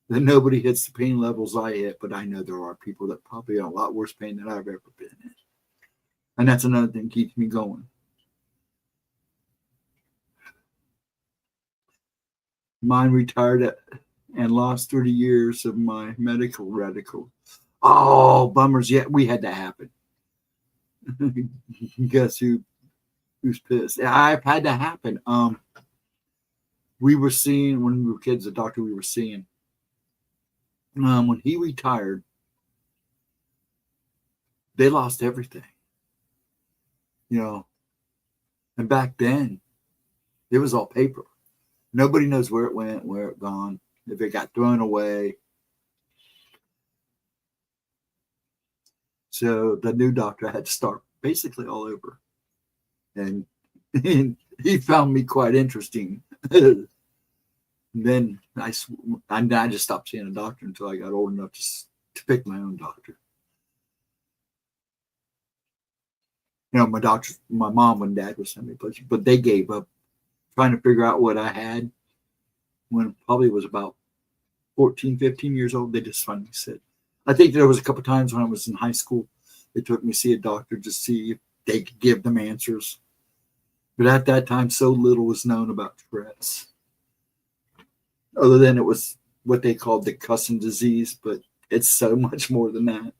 that nobody hits the pain levels I hit, but I know there are people that probably are a lot worse pain than I've ever been in. And that's another thing that keeps me going. Mine retired and lost 30 years of my medical radical. Oh, bummers. Yeah, we had that happen. Guess who's pissed? I've had that happen. We were seeing, when we were kids, the doctor we were seeing, when he retired, they lost everything. And back then, it was all paper. Nobody knows where it went, where it gone, if it got thrown away. So the new doctor had to start basically all over. And And he found me quite interesting. Then I just stopped seeing a doctor until I got old enough to pick my own doctor. You know, my mom and dad would send me places, but they gave up trying to figure out what I had when it probably was about 14, 15 years old. They just finally said, I think there was a couple times when I was in high school, they took me to see a doctor to see if they could give them answers. But at that time, so little was known about Tourette's. Other than it was what they called the cussing disease, but it's so much more than that.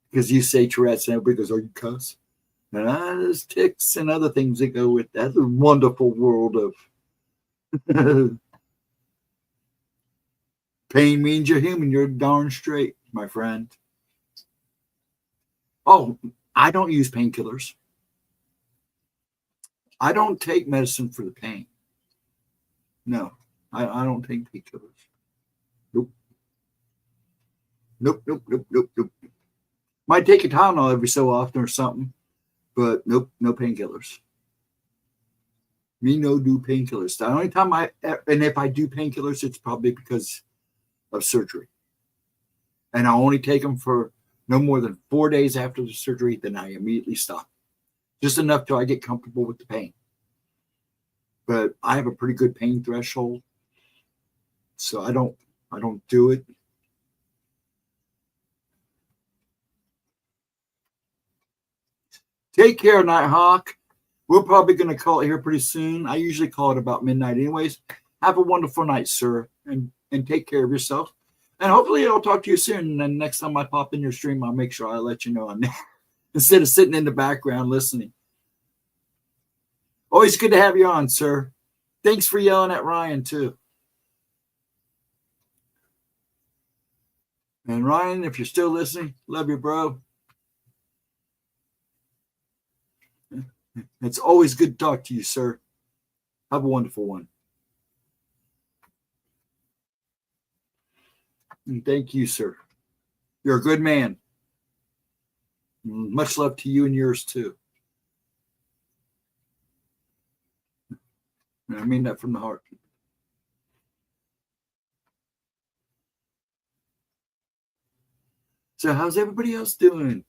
Because you say Tourette's and everybody goes, "Are you cuss?" And there's tics and other things that go with that. The wonderful world of pain means you're human. You're darn straight, my friend. Oh, I don't use painkillers. I don't take medicine for the pain. No, I don't take painkillers. Nope. Nope. Might take a Tylenol every so often or something, but nope, no painkillers. Me no do painkillers. The only time and if I do painkillers, it's probably because of surgery. And I only take them for no more than 4 days after the surgery, then I immediately stop. Just enough till I get comfortable with the pain. But I have a pretty good pain threshold, so I don't do it. Take care, Nighthawk. We're probably going to call it here pretty soon. I usually call it about midnight anyways. Have a wonderful night, sir, and take care of yourself. And hopefully I'll talk to you soon. And then next time I pop in your stream, I'll make sure I let you know I'm there instead of sitting in the background listening. Always good to have you on, sir. Thanks for yelling at Ryan, too. And Ryan, if you're still listening, love you, bro. It's always good to talk to you, sir. Have a wonderful one. And thank you, sir. You're a good man. Much love to you and yours, too. And I mean that from the heart. So how's everybody else doing?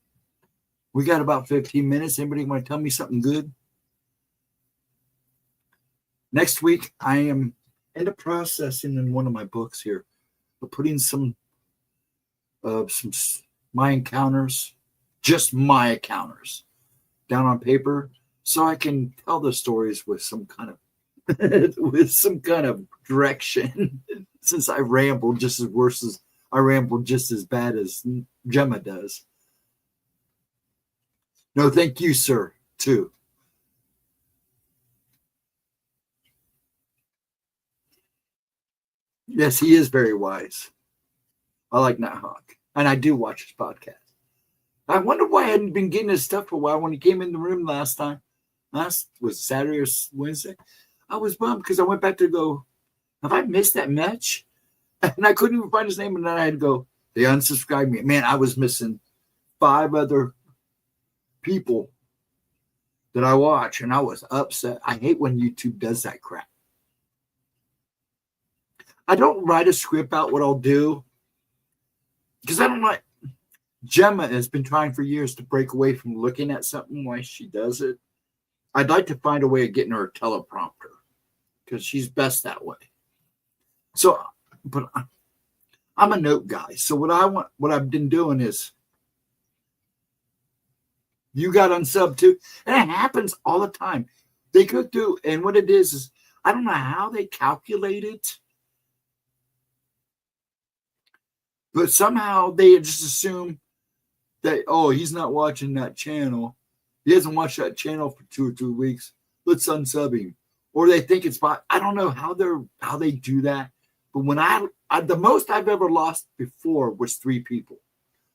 We got about 15 minutes. Anybody want to tell me something good? Next week, I am in the processing in one of my books here of putting some my encounters, just my encounters, down on paper so I can tell the stories with some kind of direction. Since I ramble just as bad as Gemma does. No, thank you, sir, too. Yes, he is very wise. I like Nighthawk, and I do watch his podcast. I wonder why I hadn't been getting his stuff for a while when he came in the room last time. Last was Saturday or Wednesday. I was bummed because I went back to go, have I missed that match? And I couldn't even find his name, and then I had to go, they unsubscribed me. Man, I was missing 5 other people that I watch, and I was upset. I hate when YouTube does that crap. I don't write a script out what I'll do because I don't like. Gemma has been trying for years to break away from looking at something while she does it. I'd like to find a way of getting her a teleprompter because she's best that way. So, but I'm a note guy. So what I've been doing is, you got unsub too, and it happens all the time. They could do, and what it is I don't know how they calculate it, but somehow they just assume that, oh, he's not watching that channel. He hasn't watched that channel for 2 or 3 weeks. Let's unsub him. Or they think it's by, I don't know how they do that. But when I the most I've ever lost before was 3 people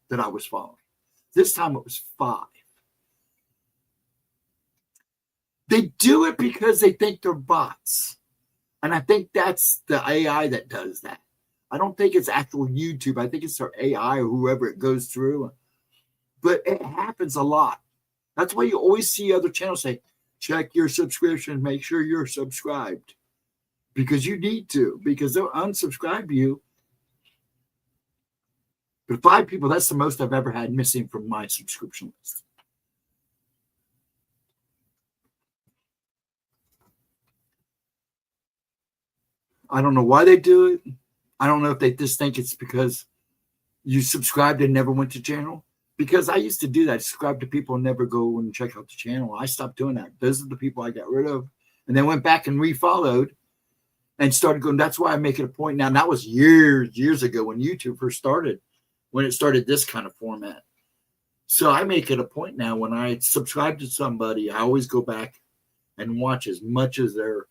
that I was following. This time it was 5. They do it because they think they're bots. And I think that's the AI that does that. I don't think it's actual YouTube. I think it's their AI or whoever it goes through. But it happens a lot. That's why you always see other channels say, check your subscription. Make sure you're subscribed because you need to, because they'll unsubscribe you. But 5 people, that's the most I've ever had missing from my subscription list. I don't know why they do it. I don't know if they just think it's because you subscribed and never went to channel. Because I used to do that, subscribe to people and never go and check out the channel. I stopped doing that. Those are the people I got rid of. And then went back and refollowed and started going. That's why I make it a point now. And that was years ago when YouTube first started, when it started this kind of format. So I make it a point now when I subscribe to somebody, I always go back and watch as much as their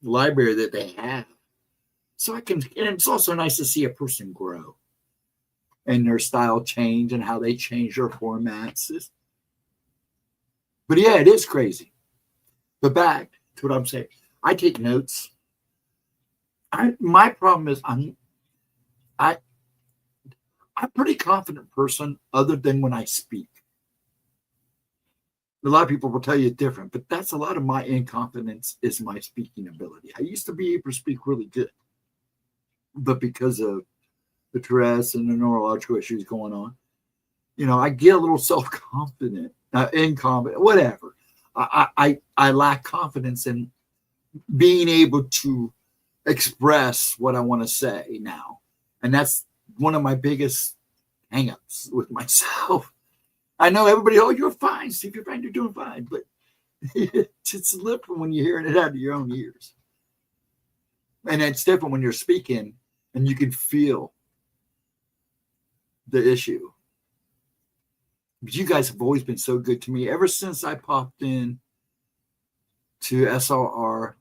library that they have. So I can, and it's also nice to see a person grow and their style change and how they change their formats. But yeah, it is crazy. But back to what I'm saying, I take notes. My problem is I'm a pretty confident person other than when I speak. A lot of people will tell you different, but that's a lot of my inconfidence is my speaking ability. I used to be able to speak really good, but because of the stress and the neurological issues going on, I get a little self-confident, incompetent, whatever. I lack confidence in being able to express what I want to say now. And that's one of my biggest hang-ups with myself. I know everybody, oh, you're fine, Steve, you're fine, you're doing fine. But it's different when you're hearing it out of your own ears. And it's different when you're speaking and you can feel the issue. But you guys have always been so good to me ever since I popped in to SOR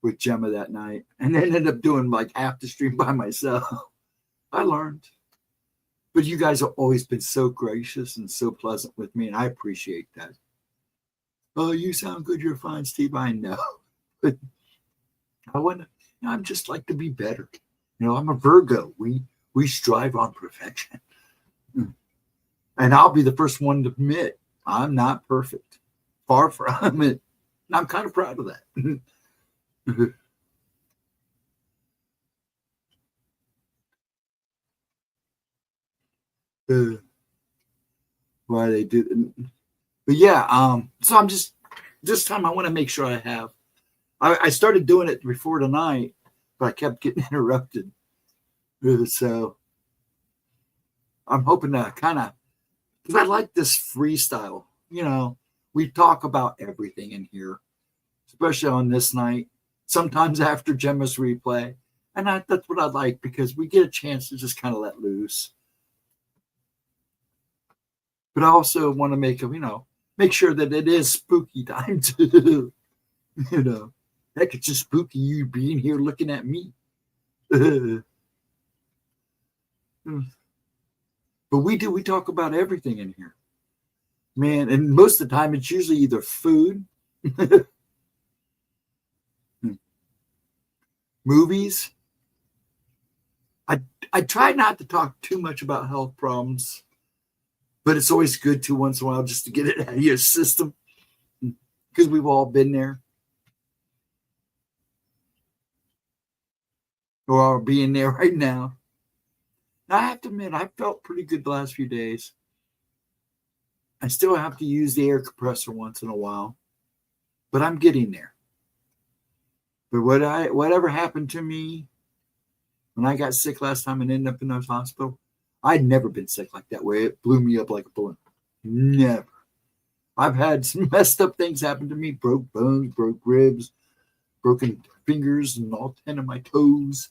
with Gemma that night and then ended up doing like half the stream by myself. I learned. But you guys have always been so gracious and so pleasant with me, and I appreciate that. Oh, you sound good. You're fine, Steve. I know. But I'm just like to be better. I'm a Virgo. We strive on perfection. And I'll be the first one to admit I'm not perfect. Far from it. And I'm kind of proud of that. Why they do. But yeah, so I'm just, this time I want to make sure I have. I started doing it before tonight, but I kept getting interrupted. So I'm hoping to kind of, because I like this freestyle. We talk about everything in here, especially on this night, sometimes after Gemma's replay. And that's what I like, because we get a chance to just kind of let loose. But I also want to make sure that it is spooky time too. Heck, it's just spooky you being here looking at me. But we talk about everything in here, man. And most of the time, it's usually either food, movies. I try not to talk too much about health problems, but it's always good to once in a while just to get it out of your system, because we've all been there or are being there right now. I have to admit, I felt pretty good the last few days. I still have to use the air compressor once in a while, but I'm getting there. But whatever happened to me when I got sick last time and ended up in the hospital, I'd never been sick like that, where it blew me up like a balloon. Never. I've had some messed up things happen to me, broke bones, broke ribs, broken fingers and all 10 of my toes,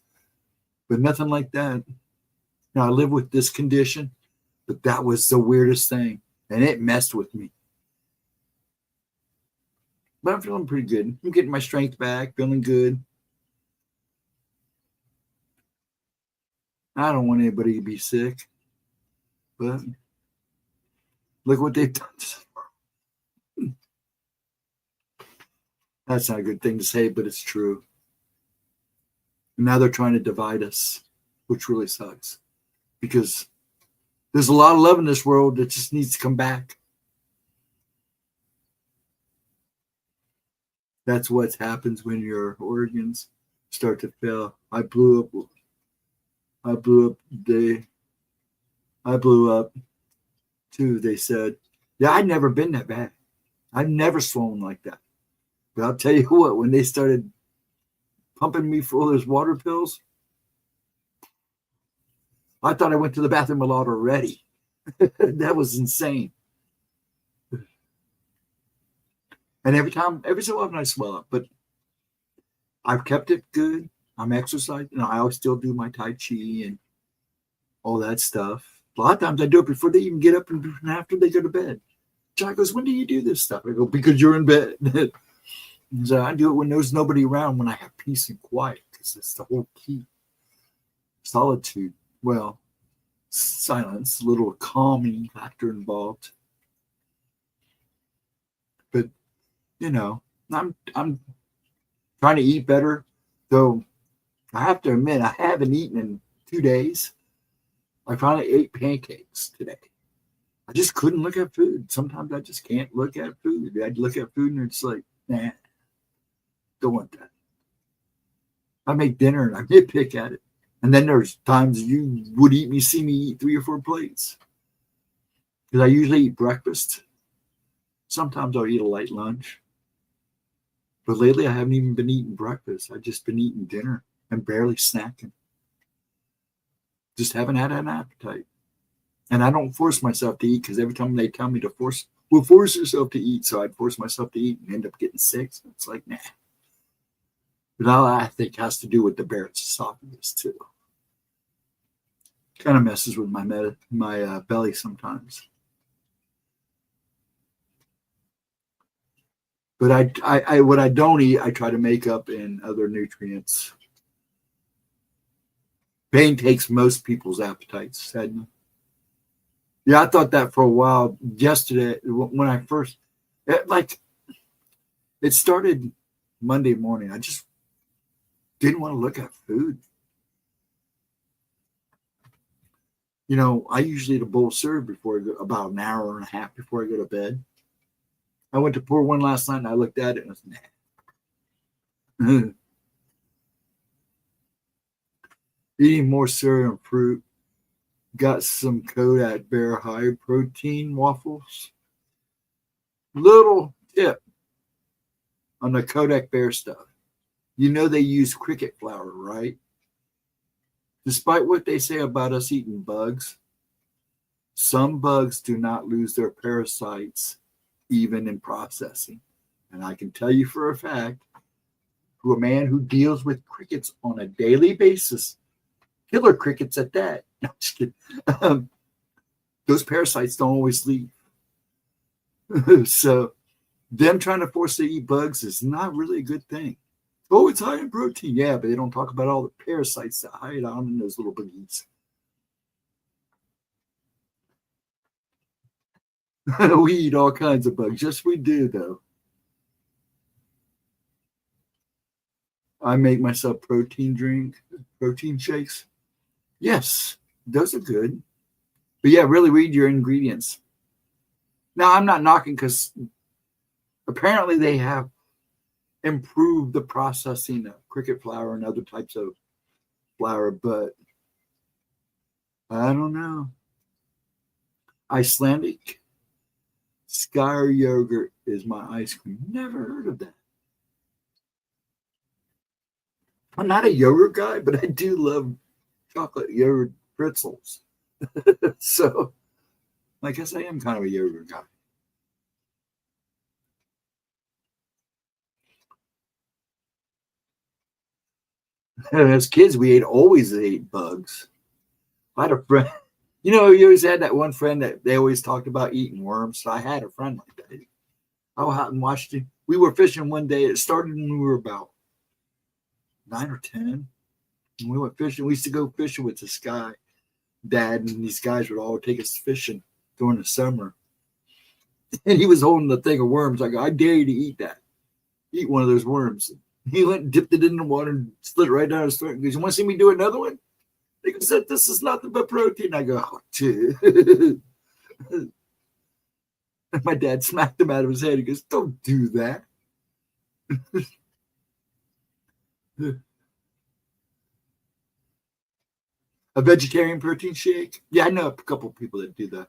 but nothing like that. Now, I live with this condition, but that was the weirdest thing, and it messed with me. But I'm feeling pretty good. I'm getting my strength back, feeling good. I don't want anybody to be sick, but look what they've done. That's not a good thing to say, but it's true. And now they're trying to divide us, which really sucks. Because there's a lot of love in this world that just needs to come back. That's what happens when your organs start to fail. I blew up. I blew up. I blew up too. They said, yeah, I'd never been that bad. I've never swollen like that. But I'll tell you what, when they started pumping me full of those water pills, I thought I went to the bathroom a lot already. That was insane. And every so often I swell up, but I've kept it good. I'm exercising. And I always still do my Tai Chi and all that stuff. A lot of times I do it before they even get up and after they go to bed. John goes, when do you do this stuff? I go, because you're in bed. So I do it when there's nobody around, when I have peace and quiet, because it's the whole key. Solitude. Well, silence, a little calming factor involved. But you know, I'm trying to eat better, though I have to admit I haven't eaten in 2 days. I finally ate pancakes today. I just couldn't look at food. Sometimes I just can't look at food. I'd look at food and it's like, nah, don't want that. I make dinner and I nitpick at it. And then there's times you would see me eat 3 or 4 plates. Because I usually eat breakfast. Sometimes I'll eat a light lunch. But lately I haven't even been eating breakfast. I've just been eating dinner and barely snacking. Just haven't had an appetite. And I don't force myself to eat, because every time they tell me to force yourself to eat. So I'd force myself to eat and end up getting sick. So it's like, nah. But I think it has to do with the Barrett's esophagus too. Kind of messes with my belly sometimes. But I what I don't eat, I try to make up in other nutrients. Pain takes most people's appetites, hadn't it? Yeah, I thought that for a while. Yesterday, when I first, it started Monday morning. I just didn't want to look at food. You know, I usually eat a bowl of cereal before I go, about an hour and a half before I go to bed. I went to pour one last night and I looked at it and I was, nah. Eating more cereal and fruit. Got some Kodak Bear high protein waffles. Little tip on the Kodak Bear stuff. You know they use cricket flour, right? Despite what they say about us eating bugs, some bugs do not lose their parasites even in processing. And I can tell you for a fact, to a man who deals with crickets on a daily basis, killer crickets at that. No, just kidding. Those parasites don't always leave. So them trying to force to eat bugs is not really a good thing. Oh, it's high in protein. Yeah, but they don't talk about all the parasites that hide on in those little boogies. We eat all kinds of bugs. Yes, we do, though. I make myself protein shakes. Yes, those are good. But yeah, really read your ingredients. Now, I'm not knocking, because apparently they have improved the processing of cricket flour and other types of flour, but I don't know. Icelandic Skyr yogurt is my ice cream. Never heard of that. I'm not a yogurt guy, but I do love chocolate yogurt pretzels. So I guess I am kind of a yogurt guy. As kids, we always ate bugs. I had a friend, you always had that one friend that they always talked about eating worms. So I had a friend like that. I was out in Washington. We were fishing one day. It started when we were about 9 or 10. And we went fishing. We used to go fishing with this guy, Dad, and these guys would all take us fishing during the summer. And he was holding the thing of worms. I go, I dare you to eat that. Eat one of those worms. He went and dipped it in the water and slid it right down his throat. He goes, you want to see me do another one? He goes, this is nothing but protein. I go, oh, dude. My dad smacked him out of his head. He goes, don't do that. A vegetarian protein shake? Yeah, I know a couple people that do the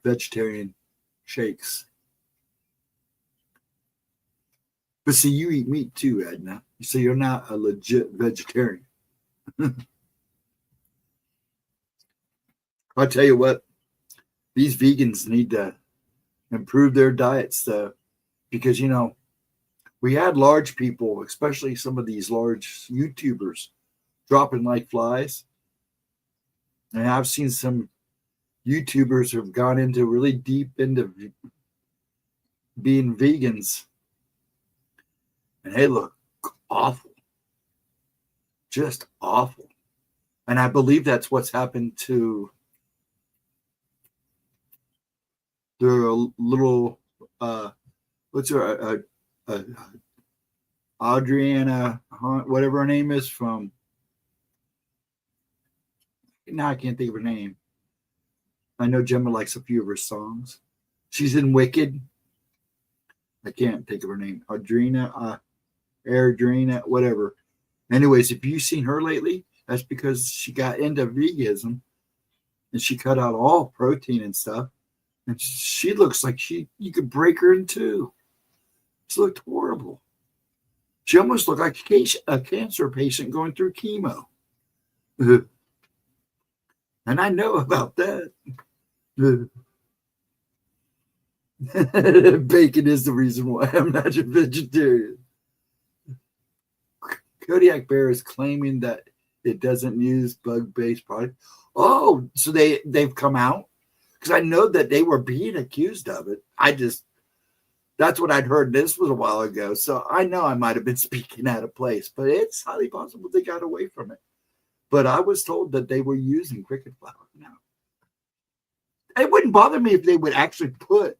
vegetarian shakes. But see, you eat meat too, Edna. So you're not a legit vegetarian. I'll tell you what, these vegans need to improve their diets, though, because, you know, we had large people, especially some of these large YouTubers, dropping like flies. And I've seen some YouTubers who have gone into really deep into being vegans, and they look awful, just awful. And I believe that's what's happened to their little, what's her, Adriana, whatever her name is from. Now I can't think of her name. I know Gemma likes a few of her songs. She's in Wicked. I can't think of her name. Adrina, whatever. Anyways, if you've seen her lately, that's because she got into veganism and she cut out all protein and stuff. And she looks like you could break her in two. She looked horrible. She almost looked like a cancer patient going through chemo. And I know about that. Bacon is the reason why I'm not a vegetarian. Kodiak Bear is claiming that it doesn't use bug-based product. Oh, so they've come out? Because I know that they were being accused of it. That's what I'd heard. This was a while ago. So I know I might have been speaking out of place, but it's highly possible they got away from it. But I was told that they were using cricket flour. Now, it wouldn't bother me if they would actually put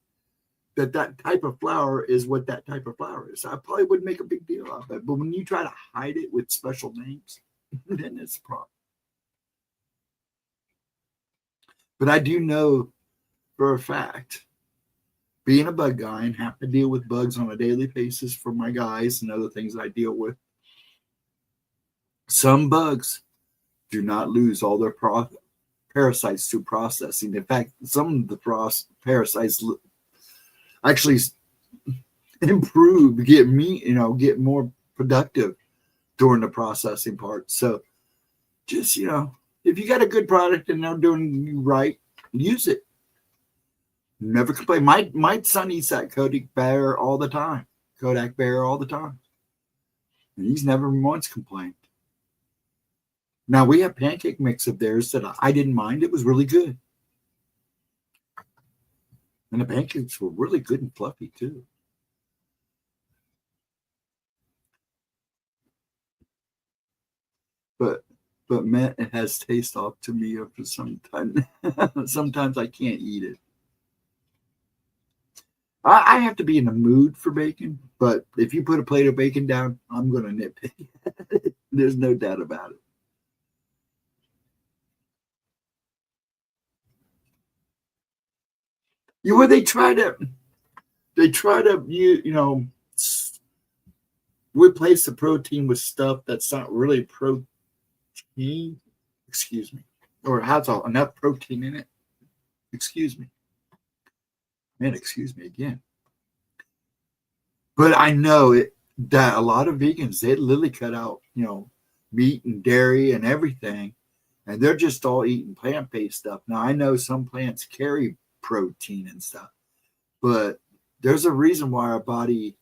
that type of flour is what that type of flour is. I probably wouldn't make a big deal of it. But when you try to hide it with special names, then it's a problem. But I do know for a fact, being a bug guy and have to deal with bugs on a daily basis for my guys and other things I deal with, some bugs do not lose all their parasites through processing. In fact, some of the parasites actually improve, get more productive during the processing part. So just, if you got a good product and they're doing you right, use it. Never complain. My son eats that Kodak Bear all the time. And he's never once complained. Now, we have pancake mix of theirs that I didn't mind. It was really good. And the pancakes were really good and fluffy, too. But man, it has taste off to me after some time. Sometimes I can't eat it. I have to be in the mood for bacon, but if you put a plate of bacon down, I'm going to nitpick. There's no doubt about it. They try to replace the protein with stuff that's not really protein. Excuse me, or has enough protein in it. Excuse me. Man, excuse me again. But I know that a lot of vegans, they literally cut out, meat and dairy and everything, and they're just all eating plant-based stuff. Now, I know some plants carry protein and stuff, but there's a reason why our body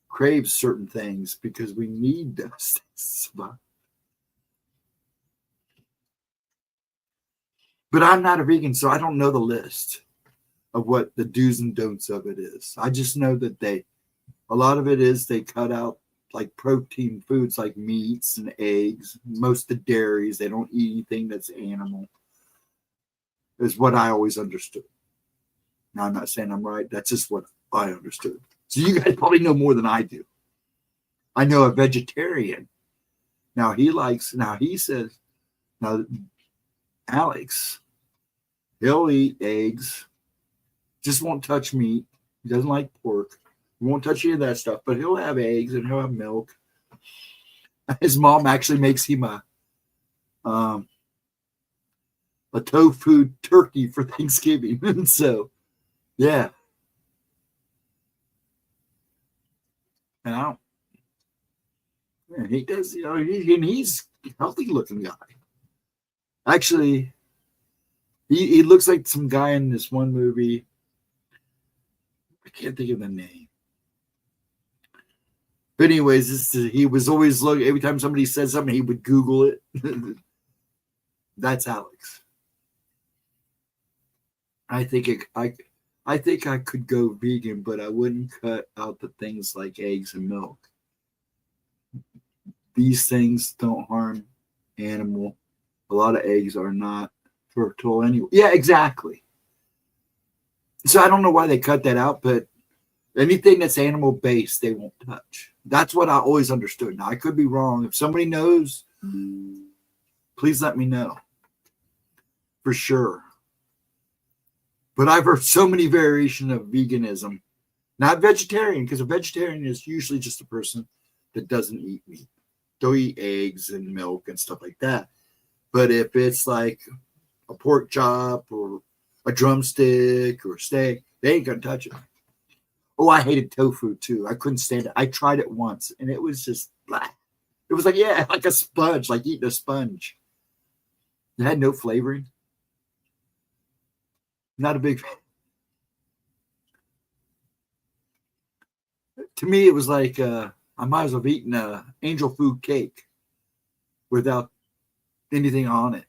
craves certain things, because we need those things. But I'm not a vegan, so I don't know the list of what the do's and don'ts of it is. I just know that a lot of it is they cut out like protein foods like meats and eggs, most of the dairies. They don't eat anything that's animal, is what I always understood. Now, I'm not saying I'm right. That's just what I understood. So you guys probably know more than I do. I know a vegetarian. Now, he says, Alex, he'll eat eggs, just won't touch meat. He doesn't like pork. He won't touch any of that stuff, but he'll have eggs and he'll have milk. His mom actually makes him a tofu turkey for Thanksgiving. And so, yeah. And he does, he's a healthy looking guy. Actually, he looks like some guy in this one movie. I can't think of the name. But anyways, he was always looking, every time somebody said something, he would Google it. That's Alex. I think I could go vegan, but I wouldn't cut out the things like eggs and milk. These things don't harm animal. A lot of eggs are not fertile anyway. Yeah, exactly. So I don't know why they cut that out, but anything that's animal based, they won't touch. That's what I always understood. Now I could be wrong. If somebody knows, please let me know. For sure. But I've heard so many variations of veganism. Not vegetarian, because a vegetarian is usually just a person that doesn't eat meat. They'll eat eggs and milk and stuff like that. But if it's like a pork chop or a drumstick or steak, they ain't gonna touch it. Oh, I hated tofu too. I couldn't stand it. I tried it once and it was just blah. It was like, yeah, like a sponge, like eating a sponge. It had no flavoring. Not a big fan. To me, it was like I might as well have eaten angel food cake without anything on it.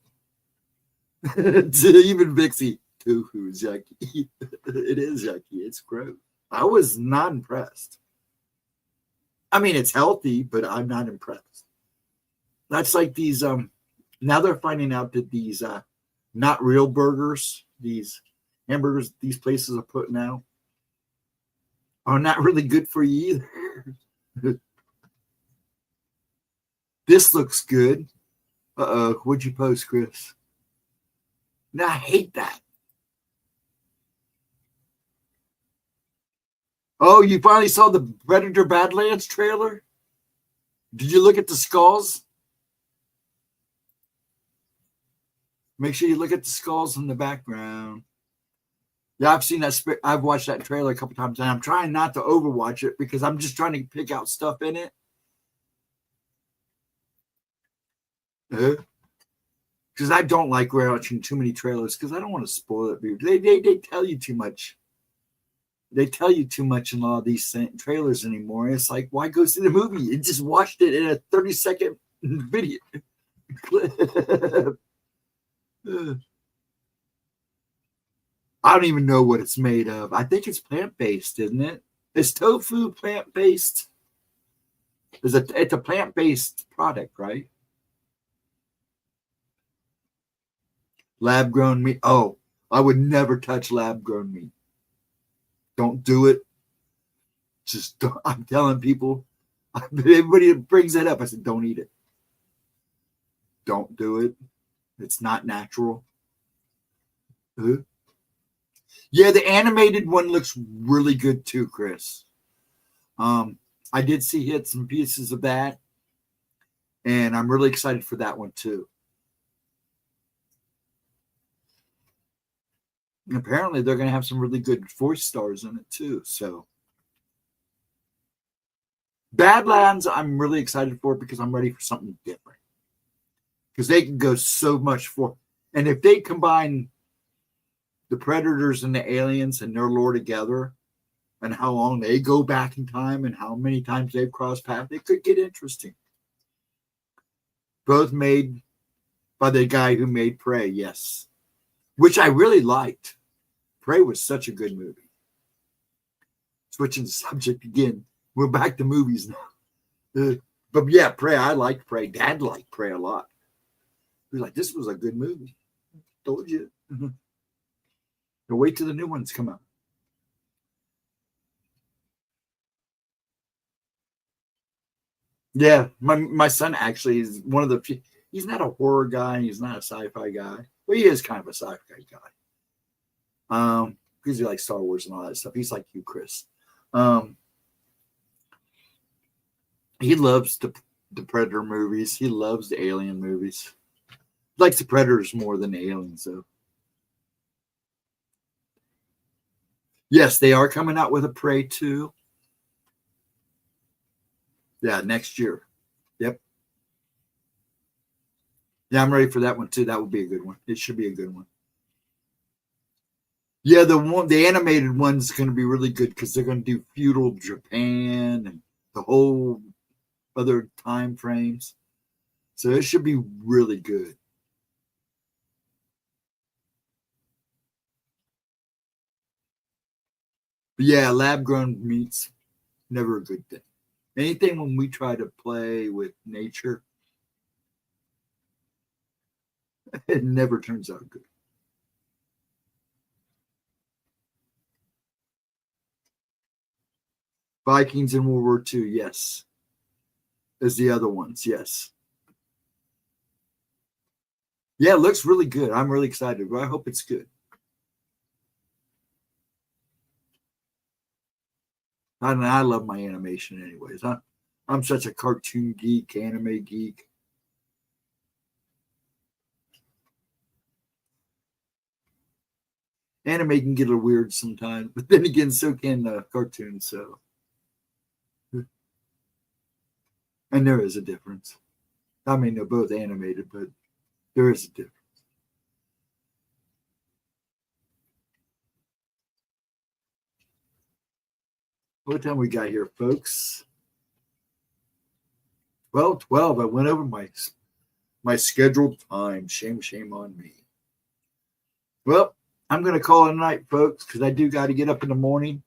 Even Vixie, tofu is yucky. It is yucky. It's gross. I was not impressed. I mean, it's healthy, but I'm not impressed. That's like these. Now they're finding out that these not real burgers, these hamburgers these places are putting out, are not really good for you either. This looks good. What'd you post, Chris? No, I hate that. Oh, you finally saw the Predator Badlands trailer? Did you look at the skulls? Make sure you look at the skulls in the background. Yeah, I've seen that. I've watched that trailer a couple times, and I'm trying not to overwatch it because I'm just trying to pick out stuff in it. Because I don't like watching too many trailers because I don't want to spoil it. They tell you too much. They tell you too much in a lot of these trailers anymore. It's like, why go see the movie? You just watched it in a 30-second video. I don't even know what it's made of. I think it's plant-based, isn't it? Is tofu plant-based? It's a plant-based product, right? Lab-grown meat. Oh, I would never touch lab-grown meat. Don't do it. Just don't. I'm telling people. Everybody brings that up. I said, don't eat it. Don't do it. It's not natural. Yeah, the animated one looks really good too, Chris. I did see hits and pieces of that, and I'm really excited for that one too. And apparently, they're going to have some really good voice stars in it too. So, Badlands, I'm really excited for because I'm ready for something different. Because they can go so much for, and if they combine the Predators and the aliens and their lore together, and how long they go back in time and how many times they've crossed paths, it could get interesting. Both made by the guy who made Prey, yes. Which I really liked. Prey was such a good movie. Switching the subject again. We're back to movies now. But yeah, Prey, I liked Prey. Dad liked Prey a lot. He was like, this was a good movie. Told you. But wait till the new ones come out. Yeah, my son actually is one of the few. He's not a horror guy. He's not a sci-fi guy. Well, he is kind of a sci-fi guy. Because he likes Star Wars and all that stuff. He's like you, Chris. He loves the Predator movies. He loves the Alien movies. He likes the Predators more than the Aliens, though. Yes, they are coming out with a Prey 2. Yeah, next year. Yep. Yeah, I'm ready for that one too. That would be a good one. It should be a good one. Yeah, the animated one's going to be really good because they're going to do feudal Japan and the whole other time frames. So it should be really good. But yeah, lab grown meat's never a good thing. Anything when we try to play with nature, it never turns out good. Vikings in World War II, yes. As the other ones, yes. Yeah, it looks really good. I'm really excited. I hope it's good. I love my animation anyways. I'm such a cartoon geek, anime geek. Anime can get a little weird sometimes, but then again, so can cartoons. So, and there is a difference. I mean, they're both animated, but there is a difference. What time we got here, folks? Well, 12. I went over my scheduled time. Shame on me. Well, I'm going to call it a night, folks, because I do got to get up in the morning.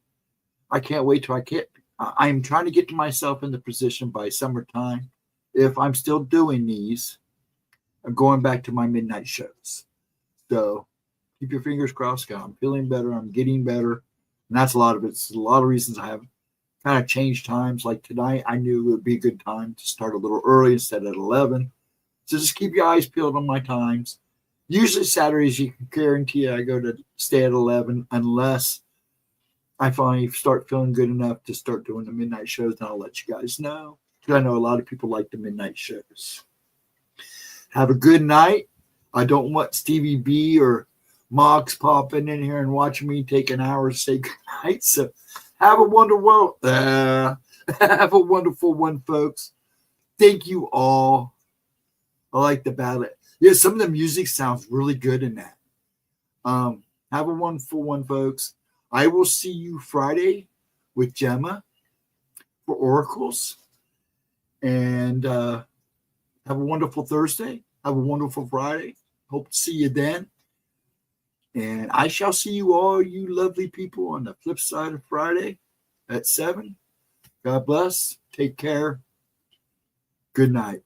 I can't wait till I get. I'm trying to get to myself in the position by summertime. If I'm still doing these, I'm going back to my midnight shows. So keep your fingers crossed. I'm feeling better. I'm getting better. And that's a lot of it. It's a lot of reasons I have kind of changed times. Like tonight, I knew it would be a good time to start a little early instead of 11. So just keep your eyes peeled on my times. Usually Saturdays, you can guarantee I go to stay at 11 unless I finally start feeling good enough to start doing the midnight shows. And I'll let you guys know. Because I know a lot of people like the midnight shows. Have a good night. I don't want Stevie B or Mox popping in here and watching me take an hour to say good night. So have a wonderful, have a wonderful one, folks. Thank you all. I like the ballad. Yeah, some of the music sounds really good in that. Have a wonderful one, folks. I will see you Friday with Gemma for Oracles. And have a wonderful Thursday. Have a wonderful Friday. Hope to see you then. And I shall see you all, you lovely people, on the flip side of Friday at 7. God bless. Take care. Good night.